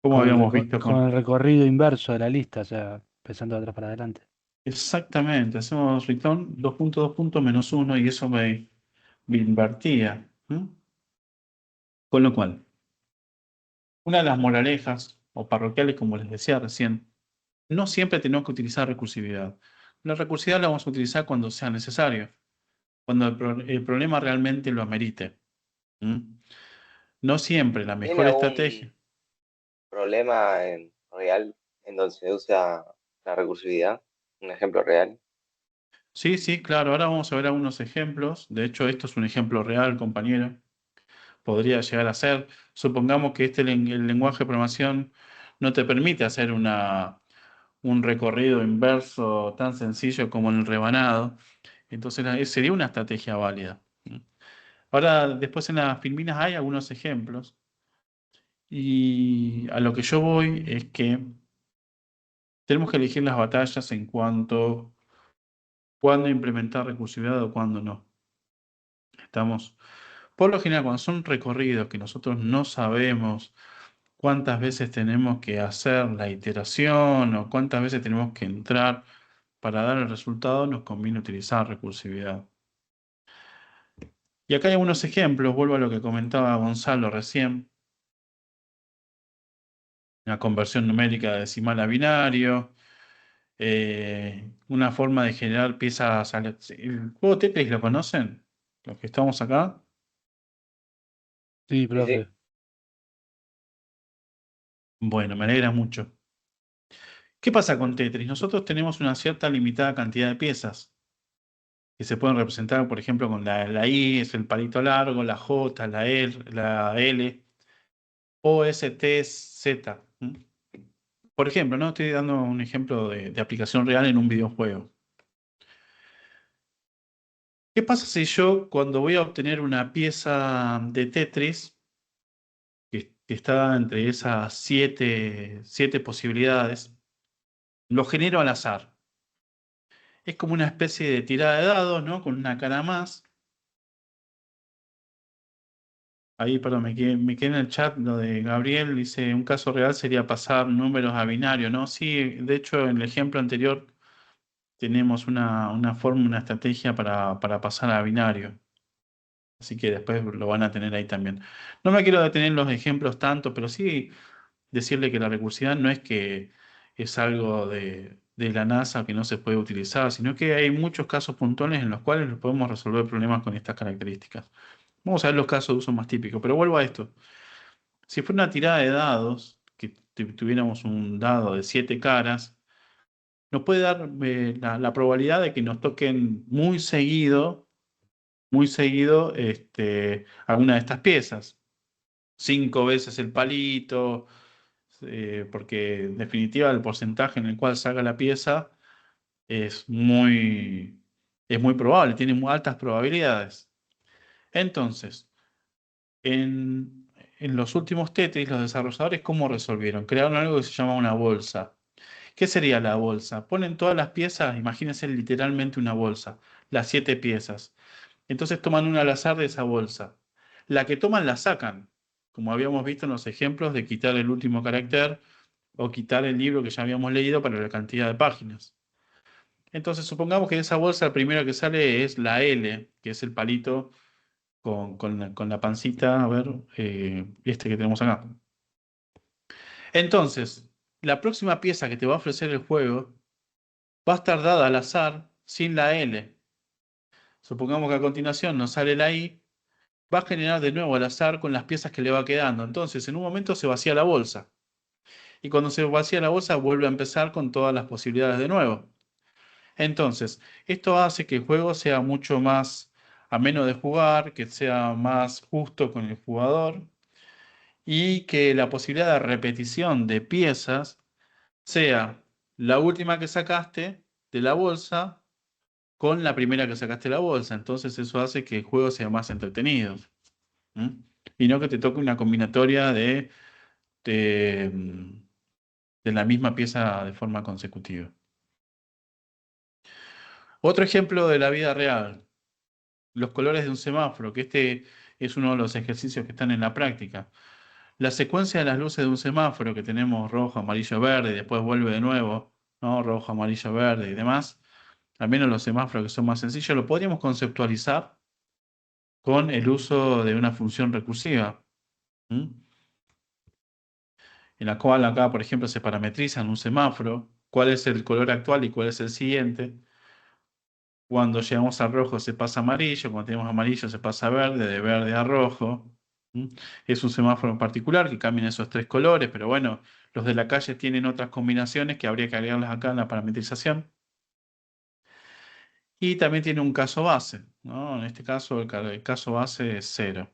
¿Cómo Con el, habíamos reco- visto con el recorrido inverso de la lista, o sea, empezando de atrás para adelante. Exactamente, hacemos return 2 puntos -1 y eso me invertía. Con lo cual, una de las moralejas o parroquiales, como les decía recién, no siempre tenemos que utilizar recursividad. La recursividad la vamos a utilizar cuando sea necesario, cuando el problema realmente lo amerite. No siempre la ¿Tiene mejor estrategia. algún problema real en donde se usa la recursividad? Un ejemplo real. Sí, sí, claro. Ahora vamos a ver algunos ejemplos. De hecho, esto es un ejemplo real, compañero. Podría llegar a ser. Supongamos que el lenguaje de programación no te permite hacer un recorrido inverso tan sencillo como en el rebanado. Entonces sería una estrategia válida. Ahora, después en las filminas hay algunos ejemplos. Y a lo que yo voy es que tenemos que elegir las batallas en cuanto a cuándo implementar recursividad o cuándo no. Estamos, por lo general, cuando son recorridos que nosotros no sabemos cuántas veces tenemos que hacer la iteración o cuántas veces tenemos que entrar para dar el resultado, nos conviene utilizar recursividad. Y acá hay algunos ejemplos, vuelvo a lo que comentaba Gonzalo recién. La conversión numérica de decimal a binario, una forma de generar piezas. ¿El juego Tetris lo conocen? ¿Los que estamos acá? Sí, Sí, profe. sí. Bueno, me alegra mucho. ¿Qué pasa con Tetris? Nosotros tenemos una cierta limitada cantidad de piezas que se pueden representar, por ejemplo, con la I, es el palito largo, la J, la L, O, S, T, Z. Por ejemplo, ¿no? Estoy dando un ejemplo de aplicación real en un videojuego. ¿Qué pasa si yo, cuando voy a obtener una pieza de Tetris, que está entre esas siete posibilidades, lo genero al azar? Es como una especie de tirada de dados, ¿no? Con una cara más. Ahí, perdón, me quedé en el chat lo de Gabriel, dice, un caso real sería pasar números a binario, ¿no? Sí, de hecho, en el ejemplo anterior tenemos una forma, una estrategia para pasar a binario. Así que después lo van a tener ahí también. No me quiero detener en los ejemplos tanto, pero sí decirle que la recursividad no es que es algo de la NASA que no se puede utilizar, sino que hay muchos casos puntuales en los cuales podemos resolver problemas con estas características. Vamos a ver los casos de uso más típicos, pero vuelvo a esto. Si fuera una tirada de dados, que tuviéramos un dado de 7 caras, nos puede dar la probabilidad de que nos toquen muy seguido alguna de estas piezas. 5 veces el palito, porque en definitiva el porcentaje en el cual salga la pieza es muy probable, tiene muy altas probabilidades. Entonces, en los últimos Tetris, los desarrolladores, ¿cómo resolvieron? Crearon algo que se llama una bolsa. ¿Qué sería la bolsa? Ponen todas las piezas, imagínense literalmente una bolsa, las 7 piezas. Entonces toman una al azar de esa bolsa. La que toman la sacan, como habíamos visto en los ejemplos de quitar el último carácter o quitar el libro que ya habíamos leído para la cantidad de páginas. Entonces supongamos que de esa bolsa el primero que sale es la L, que es el palito con la pancita, a ver, este que tenemos acá. Entonces, la próxima pieza que te va a ofrecer el juego va a estar dada al azar sin la L. Supongamos que a continuación nos sale la I, va a generar de nuevo al azar con las piezas que le va quedando. Entonces, en un momento se vacía la bolsa. Y cuando se vacía la bolsa, vuelve a empezar con todas las posibilidades de nuevo. Entonces, esto hace que el juego sea mucho más ameno de jugar, que sea más justo con el jugador y que la posibilidad de repetición de piezas sea la última que sacaste de la bolsa con la primera que sacaste de la bolsa. Entonces eso hace que el juego sea más entretenido. Y no que te toque una combinatoria de la misma pieza de forma consecutiva. Otro ejemplo de la vida real. Los colores de un semáforo, que este es uno de los ejercicios que están en la práctica. La secuencia de las luces de un semáforo, que tenemos rojo, amarillo, verde, y después vuelve de nuevo, ¿no? Rojo, amarillo, verde y demás, al menos los semáforos que son más sencillos, lo podríamos conceptualizar con el uso de una función recursiva, en la cual acá, por ejemplo, se parametrizan un semáforo, cuál es el color actual y cuál es el siguiente. Cuando llegamos al rojo se pasa a amarillo, cuando tenemos amarillo se pasa a verde, de verde a rojo. Es un semáforo en particular que cambian esos 3 colores, pero bueno, los de la calle tienen otras combinaciones que habría que agregarlas acá en la parametrización. Y también tiene un caso base, ¿no? En este caso el caso base es 0.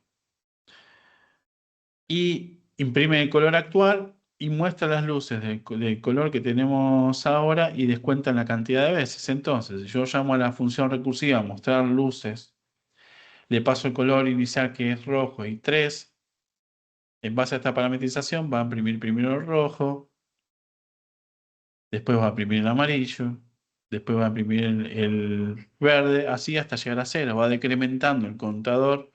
Y imprime el color actual y muestra las luces del color que tenemos ahora y descuenta la cantidad de veces. Entonces, si yo llamo a la función recursiva mostrar luces, le paso el color inicial que es rojo y 3. En base a esta parametrización va a imprimir primero el rojo, después va a imprimir el amarillo, después va a imprimir el verde, así hasta llegar a 0. Va decrementando el contador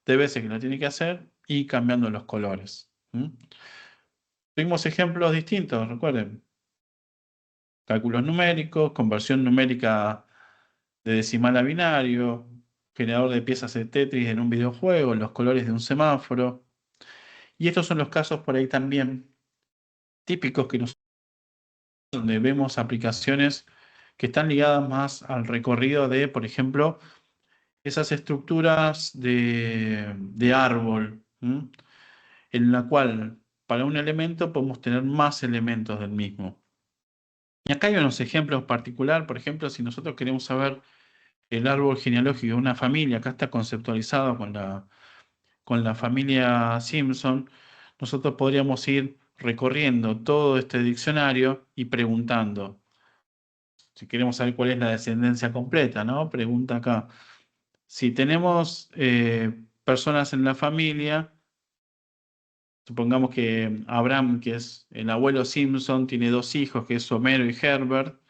de veces que lo tiene que hacer y cambiando los colores. Tuvimos ejemplos distintos, recuerden. Cálculos numéricos, conversión numérica de decimal a binario, generador de piezas de Tetris en un videojuego, los colores de un semáforo. Y estos son los casos por ahí también típicos que donde vemos aplicaciones que están ligadas más al recorrido de, por ejemplo, esas estructuras de árbol, en la cual para un elemento podemos tener más elementos del mismo. Y acá hay unos ejemplos particulares, por ejemplo, si nosotros queremos saber el árbol genealógico de una familia, acá está conceptualizado con la familia Simpson, nosotros podríamos ir recorriendo todo este diccionario y preguntando, si queremos saber cuál es la descendencia completa, ¿no? Pregunta acá. Si tenemos personas en la familia, supongamos que Abraham, que es el abuelo Simpson, tiene 2 hijos, que es Homero y Herbert.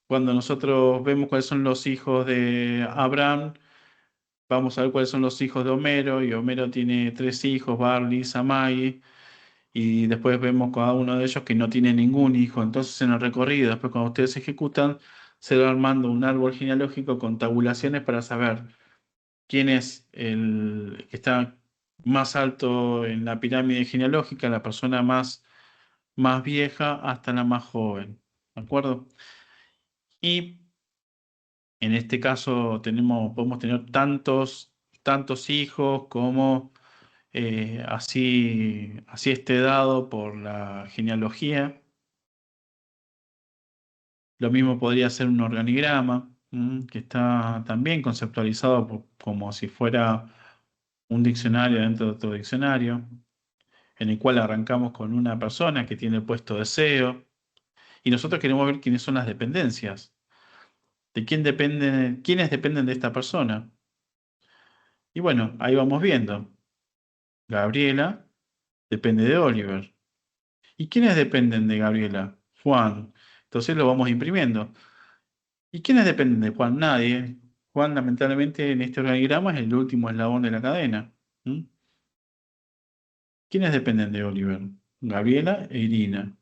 Cuando nosotros vemos cuáles son los hijos de Abraham, vamos a ver cuáles son los hijos de Homero, y Homero tiene 3 hijos, Barney, Lisa, Maggie, y después vemos cada uno de ellos que no tiene ningún hijo. Entonces en el recorrido, después cuando ustedes ejecutan, se va armando un árbol genealógico con tabulaciones para saber quién es el que está más alto en la pirámide genealógica, la persona más vieja hasta la más joven. ¿De acuerdo? Y en este caso podemos tener tantos hijos como así esté dado por la genealogía. Lo mismo podría ser un organigrama, que está también conceptualizado como si fuera un diccionario dentro de otro diccionario, en el cual arrancamos con una persona que tiene puesto deseo, y nosotros queremos ver quiénes son las dependencias, de quiénes dependen de esta persona. Y bueno, ahí vamos viendo. Gabriela depende de Oliver. ¿Y quiénes dependen de Gabriela? Juan. Entonces lo vamos imprimiendo. ¿Y quiénes dependen de Juan? Nadie. Juan, lamentablemente, en este organigrama es el último eslabón de la cadena. ¿Mm? ¿Quiénes dependen de Oliver? Gabriela e Irina.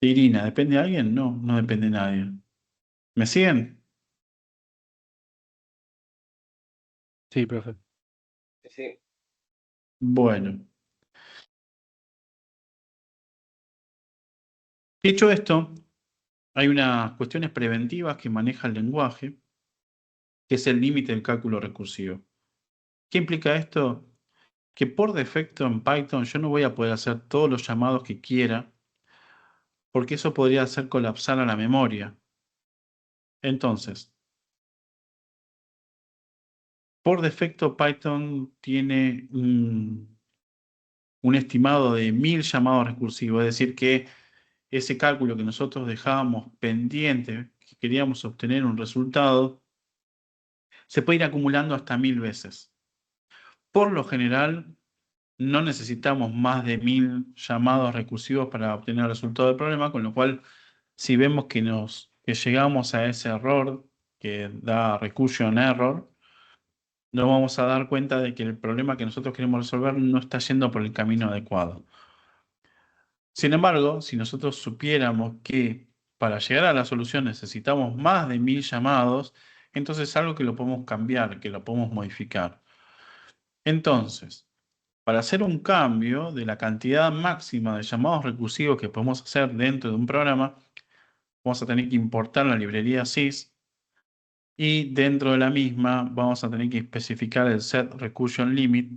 ¿De Irina depende de alguien? No, no depende de nadie. ¿Me siguen? Sí, profe. Sí, Bueno. Dicho esto, hay unas cuestiones preventivas que maneja el lenguaje, que es el límite del cálculo recursivo. ¿Qué implica esto? Que por defecto en Python yo no voy a poder hacer todos los llamados que quiera, porque eso podría hacer colapsar a la memoria. Entonces, por defecto Python tiene un estimado de 1000 llamados recursivos, es decir, que ese cálculo que nosotros dejábamos pendiente, que queríamos obtener un resultado, se puede ir acumulando hasta 1000 veces. Por lo general, no necesitamos más de 1000 llamados recursivos para obtener el resultado del problema, con lo cual, si vemos que llegamos a ese error que da recursion error, nos vamos a dar cuenta de que el problema que nosotros queremos resolver no está yendo por el camino adecuado. Sin embargo, si nosotros supiéramos que para llegar a la solución necesitamos más de 1000 llamados, entonces es algo que lo podemos cambiar, que lo podemos modificar. Entonces, para hacer un cambio de la cantidad máxima de llamados recursivos que podemos hacer dentro de un programa, vamos a tener que importar la librería sys y dentro de la misma vamos a tener que especificar el set recursion limit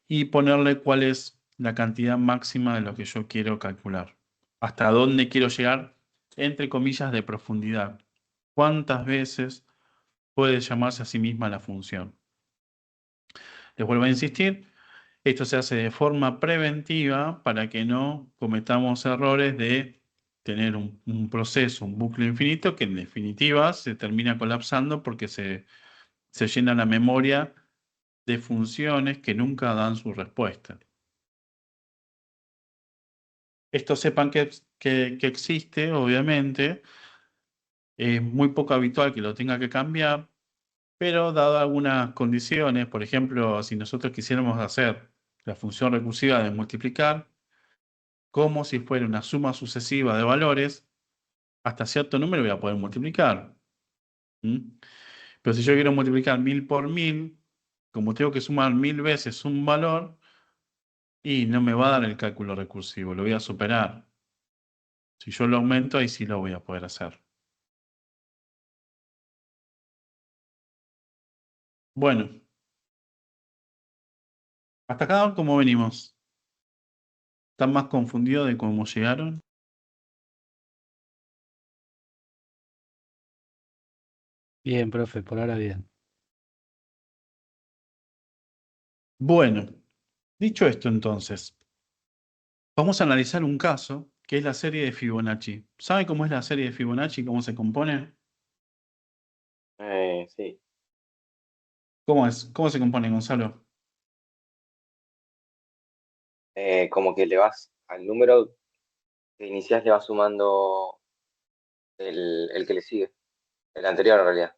y ponerle cuál es la cantidad máxima de lo que yo quiero calcular. Hasta dónde quiero llegar, entre comillas, de profundidad. ¿Cuántas veces puede llamarse a sí misma la función? Les vuelvo a insistir, esto se hace de forma preventiva para que no cometamos errores de tener un proceso, un bucle infinito, que en definitiva se termina colapsando porque se llena la memoria de funciones que nunca dan su respuesta. Esto sepan que existe, obviamente. Es muy poco habitual que lo tenga que cambiar, pero dado algunas condiciones, por ejemplo, si nosotros quisiéramos hacer la función recursiva de multiplicar, como si fuera una suma sucesiva de valores, hasta cierto número voy a poder multiplicar. ¿Mm? Pero si yo quiero multiplicar 1000 por 1000, como tengo que sumar 1000 veces un valor, y no me va a dar el cálculo recursivo, lo voy a superar. Si yo lo aumento, ahí sí lo voy a poder hacer. Bueno, hasta acá, ¿cómo venimos? ¿Están más confundidos de cómo llegaron? Bien, profe, por ahora bien. Bueno, dicho esto entonces, vamos a analizar un caso que es la serie de Fibonacci. ¿Sabe cómo es la serie de Fibonacci? ¿Cómo se compone? sí. ¿Cómo es? ¿Cómo se compone, Gonzalo? Como que le vas al número que inicias, le vas sumando el que le sigue, el anterior en realidad.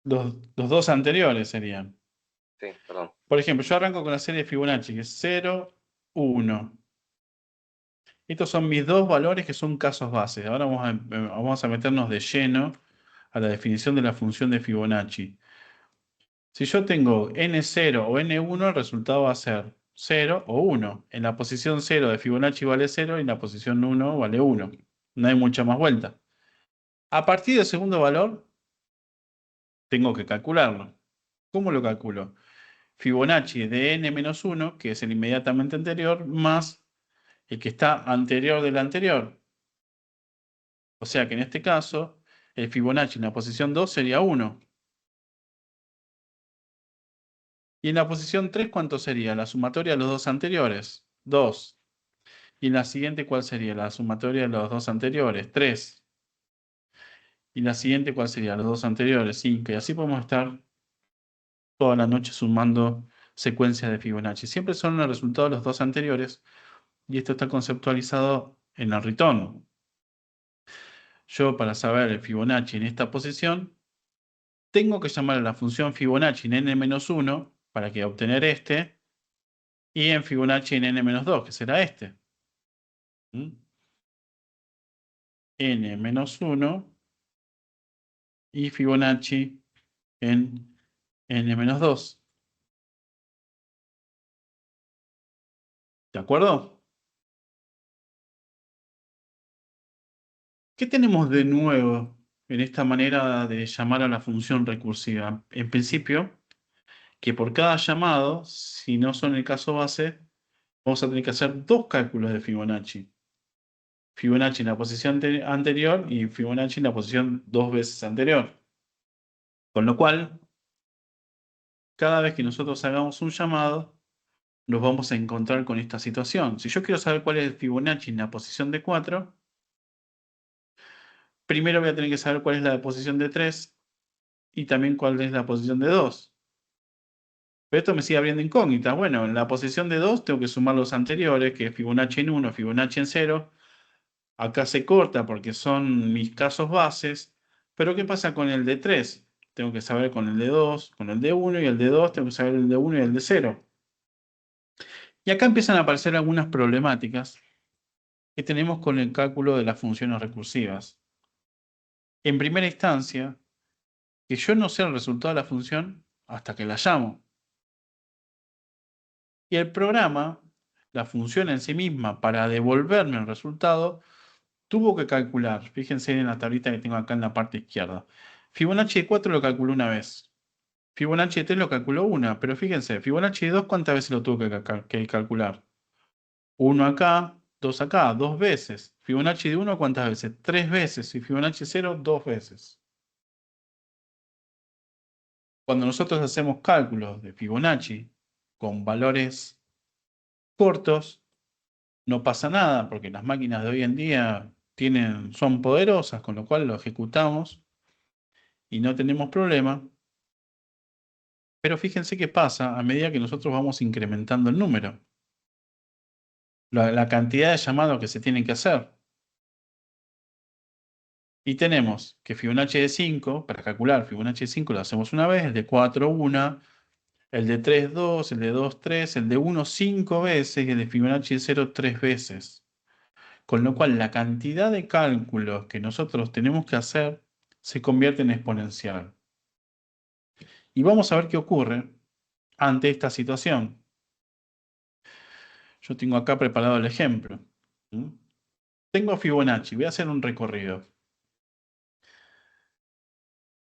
Los dos anteriores serían. Sí, perdón. Por ejemplo, yo arranco con la serie de Fibonacci, que es 0, 1. Estos son mis dos valores que son casos bases. Ahora vamos a meternos de lleno a la definición de la función de Fibonacci. Si yo tengo N0 o N1, el resultado va a ser 0 o 1. En la posición 0 de Fibonacci vale 0 y en la posición 1 vale 1. No hay mucha más vuelta. A partir del segundo valor, tengo que calcularlo. ¿Cómo lo calculo? Fibonacci de n-1, que es el inmediatamente anterior, más el que está anterior del anterior. O sea que en este caso, el Fibonacci en la posición 2 sería 1. Y en la posición 3, ¿cuánto sería? La sumatoria de los dos anteriores, 2. Y en la siguiente, ¿cuál sería? La sumatoria de los dos anteriores, 3. Y la siguiente, ¿cuál sería? Los dos anteriores, 5. Y así podemos estar toda la noche sumando secuencias de Fibonacci. Siempre son el resultado de los dos anteriores. Y esto está conceptualizado en el retorno. Yo, para saber el Fibonacci en esta posición, tengo que llamar a la función Fibonacci en n-1 para que obtener este, y en Fibonacci en n-2, que será este. N-1 y Fibonacci en n-2. ¿De acuerdo? ¿Qué tenemos de nuevo en esta manera de llamar a la función recursiva? En principio, que por cada llamado, si no son el caso base, vamos a tener que hacer dos cálculos de Fibonacci. Fibonacci en la posición anterior y Fibonacci en la posición dos veces anterior. Con lo cual, cada vez que nosotros hagamos un llamado, nos vamos a encontrar con esta situación. Si yo quiero saber cuál es el Fibonacci en la posición de 4, primero voy a tener que saber cuál es la posición de 3 y también cuál es la posición de 2. Pero esto me sigue abriendo incógnitas. Bueno, en la posición de 2 tengo que sumar los anteriores, que es Fibonacci en 1, Fibonacci en 0. Acá se corta porque son mis casos bases. Pero ¿qué pasa con el de 3? Tengo que saber con el de 2, con el de 1 y el de 2 tengo que saber el de 1 y el de 0. Y acá empiezan a aparecer algunas problemáticas que tenemos con el cálculo de las funciones recursivas. En primera instancia, que yo no sé el resultado de la función hasta que la llamo. Y el programa, la función en sí misma, para devolverme el resultado, tuvo que calcular. Fíjense en la tablita que tengo acá en la parte izquierda. Fibonacci de 4 lo calculó una vez. Fibonacci de 3 lo calculó una. Pero fíjense, Fibonacci de 2, ¿cuántas veces lo tuvo que calcular? 1 acá, 2 acá, 2 veces. Fibonacci de 1, ¿cuántas veces? 3 veces. Y Fibonacci 0, 2 veces. Cuando nosotros hacemos cálculos de Fibonacci con valores cortos, no pasa nada, porque las máquinas de hoy en día son poderosas, con lo cual lo ejecutamos y no tenemos problema. Pero fíjense qué pasa a medida que nosotros vamos incrementando el número. La cantidad de llamados que se tienen que hacer. Y tenemos que Fibonacci de 5, para calcular Fibonacci de 5 lo hacemos una vez, el de 4 una, el de 3 2, el de 2 3, el de 1 5 veces y el de Fibonacci de 0 3 veces. Con lo cual la cantidad de cálculos que nosotros tenemos que hacer se convierte en exponencial. Y vamos a ver qué ocurre ante esta situación. Yo tengo acá preparado el ejemplo. Tengo Fibonacci, voy a hacer un recorrido.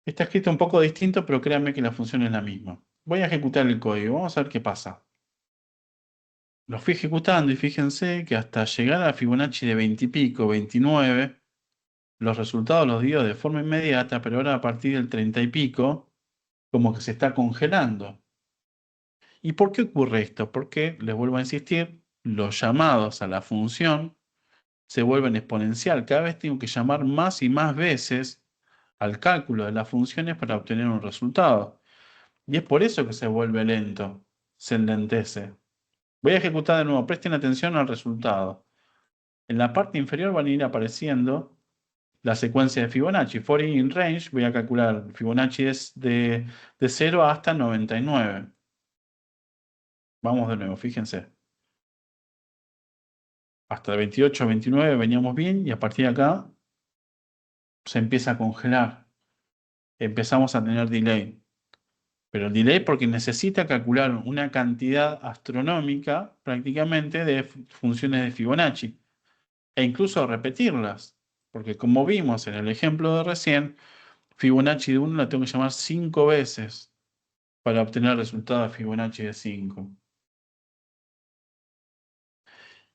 Está escrito un poco distinto, pero créanme que la función es la misma. Voy a ejecutar el código, vamos a ver qué pasa. Lo fui ejecutando y fíjense que hasta llegar a Fibonacci de 20 y pico, 29, los resultados los dio de forma inmediata, pero ahora a partir del 30 y pico, como que se está congelando. ¿Y por qué ocurre esto? Porque, les vuelvo a insistir, los llamados a la función se vuelven exponencial. Cada vez tengo que llamar más y más veces al cálculo de las funciones para obtener un resultado. Y es por eso que se vuelve lento, se enlentece. Voy a ejecutar de nuevo, presten atención al resultado. En la parte inferior van a ir apareciendo la secuencia de Fibonacci. For in range, voy a calcular Fibonacci de 0 hasta 99. Vamos de nuevo, fíjense. Hasta el 28, 29 veníamos bien y a partir de acá se empieza a congelar. Empezamos a tener delay. Pero el delay porque necesita calcular una cantidad astronómica prácticamente de funciones de Fibonacci e incluso repetirlas. Porque como vimos en el ejemplo de recién, Fibonacci de 1 la tengo que llamar 5 veces para obtener el resultado de Fibonacci de 5.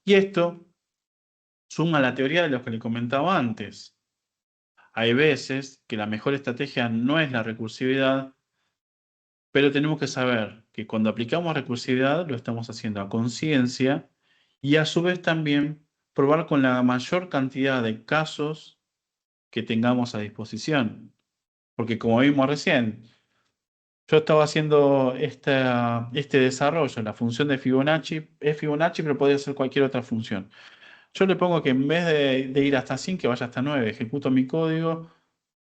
Y esto suma la teoría de lo que le comentaba antes. Hay veces que la mejor estrategia no es la recursividad, pero tenemos que saber que cuando aplicamos recursividad lo estamos haciendo a conciencia y a su vez también probar con la mayor cantidad de casos que tengamos a disposición. Porque como vimos recién, yo estaba haciendo este desarrollo, la función de Fibonacci, es Fibonacci, pero podría ser cualquier otra función. Yo le pongo que en vez de ir hasta 100, que vaya hasta 9, ejecuto mi código,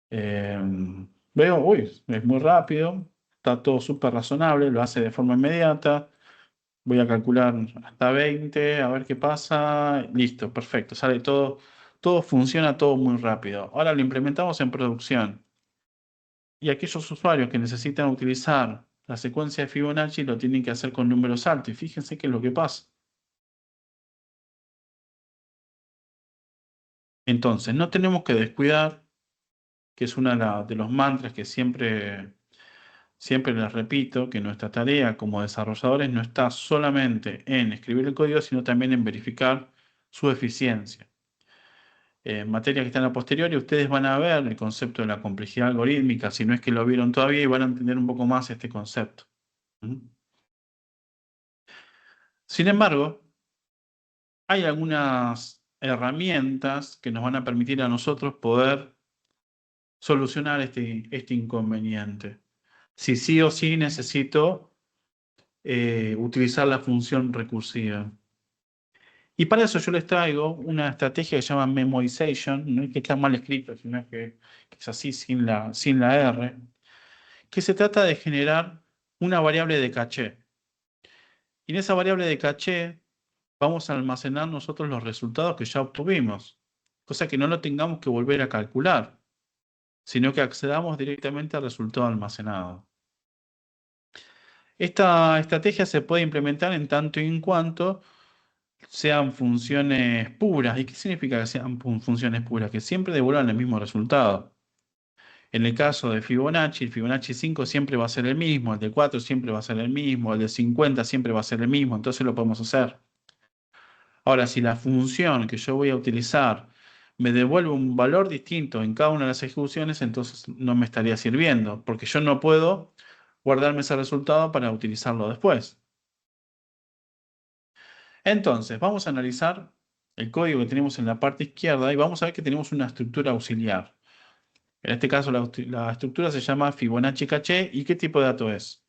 veo, uy, es muy rápido, está todo súper razonable, lo hace de forma inmediata, voy a calcular hasta 20, a ver qué pasa, listo, perfecto, sale todo, todo funciona todo muy rápido. Ahora lo implementamos en producción. Y aquellos usuarios que necesitan utilizar la secuencia de Fibonacci lo tienen que hacer con números altos. Y fíjense qué es lo que pasa. Entonces, no tenemos que descuidar, que es uno de los mantras que siempre les repito, que nuestra tarea como desarrolladores no está solamente en escribir el código, sino también en verificar su eficiencia. En materia que están a posteriori, ustedes van a ver el concepto de la complejidad algorítmica, si no es que lo vieron todavía, y van a entender un poco más este concepto. Sin embargo, hay algunas herramientas que nos van a permitir a nosotros poder solucionar este inconveniente. Si sí o sí necesito utilizar la función recursiva. Y para eso yo les traigo una estrategia que se llama memoization, no es que está mal escrito, sino que es así sin la R, que se trata de generar una variable de caché. Y en esa variable de caché vamos a almacenar nosotros los resultados que ya obtuvimos, cosa que no lo tengamos que volver a calcular, sino que accedamos directamente al resultado almacenado. Esta estrategia se puede implementar en tanto y en cuanto sean funciones puras. ¿Y qué significa que sean funciones puras? Que siempre devuelvan el mismo resultado. En el caso de Fibonacci, el Fibonacci 5 siempre va a ser el mismo, el de 4 siempre va a ser el mismo, el de 50 siempre va a ser el mismo, entonces lo podemos hacer. Ahora, si la función que yo voy a utilizar me devuelve un valor distinto en cada una de las ejecuciones, entonces no me estaría sirviendo, porque yo no puedo guardarme ese resultado para utilizarlo después. Entonces, vamos a analizar el código que tenemos en la parte izquierda y vamos a ver que tenemos una estructura auxiliar. En este caso, la estructura se llama Fibonacci Caché. ¿Y qué tipo de dato es?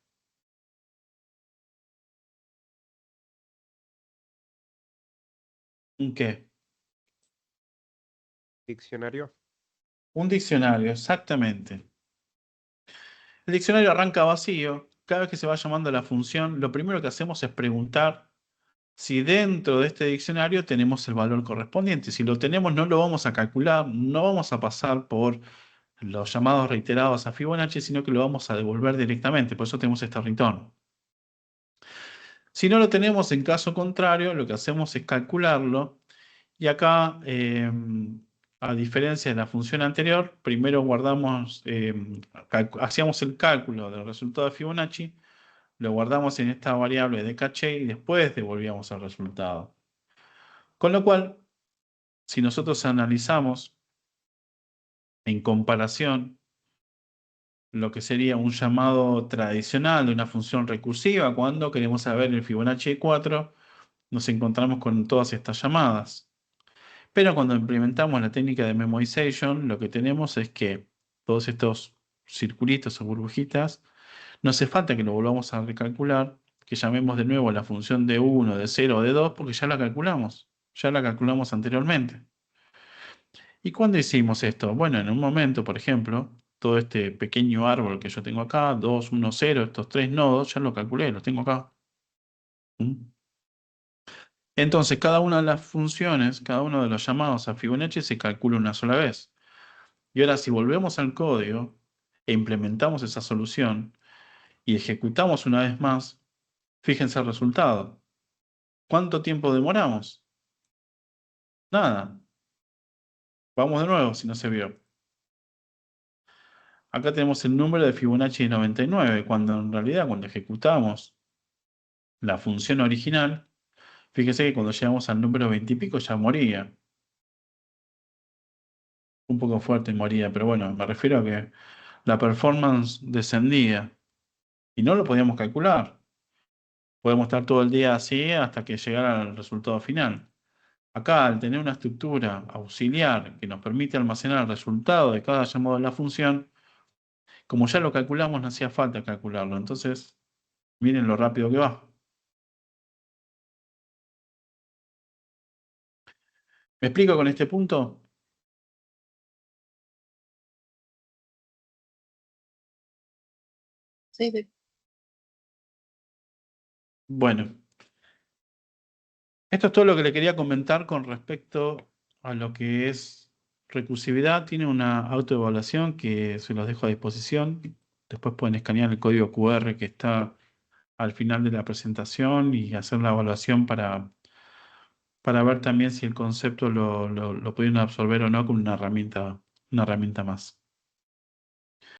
¿Un qué? Diccionario. Un diccionario, exactamente. El diccionario arranca vacío. Cada vez que se va llamando a la función, lo primero que hacemos es preguntar si dentro de este diccionario tenemos el valor correspondiente. Si lo tenemos, no lo vamos a calcular, no vamos a pasar por los llamados reiterados a Fibonacci, sino que lo vamos a devolver directamente. Por eso tenemos este return. Si no lo tenemos, en caso contrario, lo que hacemos es calcularlo. Y acá, a diferencia de la función anterior, primero guardamos, hacíamos el cálculo del resultado de Fibonacci, lo guardamos en esta variable de caché y después devolvíamos el resultado. Con lo cual, si nosotros analizamos en comparación lo que sería un llamado tradicional de una función recursiva, cuando queremos saber el Fibonacci de 4, nos encontramos con todas estas llamadas. Pero cuando implementamos la técnica de memoization, lo que tenemos es que todos estos circulitos o burbujitas, no hace falta que lo volvamos a recalcular, que llamemos de nuevo la función de 1, de 0 o de 2, porque ya la calculamos anteriormente. ¿Y cuándo hicimos esto? Bueno, en un momento, por ejemplo, todo este pequeño árbol que yo tengo acá, 2, 1, 0, estos 3 nodos, ya lo calculé, los tengo acá. Entonces, cada una de las funciones, cada uno de los llamados a Fibonacci se calcula una sola vez. Y ahora, si volvemos al código e implementamos esa solución, y ejecutamos una vez más, fíjense el resultado. ¿Cuánto tiempo demoramos? Nada. Vamos de nuevo si no se vio. Acá tenemos el número de Fibonacci de 99, cuando en realidad cuando ejecutamos la función original, fíjese que cuando llegamos al número 20 y pico ya moría. Un poco fuerte moría, pero bueno, me refiero a que la performance descendía y no lo podíamos calcular. Podemos estar todo el día así hasta que llegara al resultado final. Acá, al tener una estructura auxiliar que nos permite almacenar el resultado de cada llamado de la función, como ya lo calculamos, no hacía falta calcularlo. Entonces, miren lo rápido que va. ¿Me explico con este punto? Sí, sí. Bueno, esto es todo lo que le quería comentar con respecto a lo que es recursividad. Tiene una autoevaluación que se los dejo a disposición. Después pueden escanear el código QR que está al final de la presentación y hacer la evaluación para ver también si el concepto lo pudieron absorber o no con una herramienta más.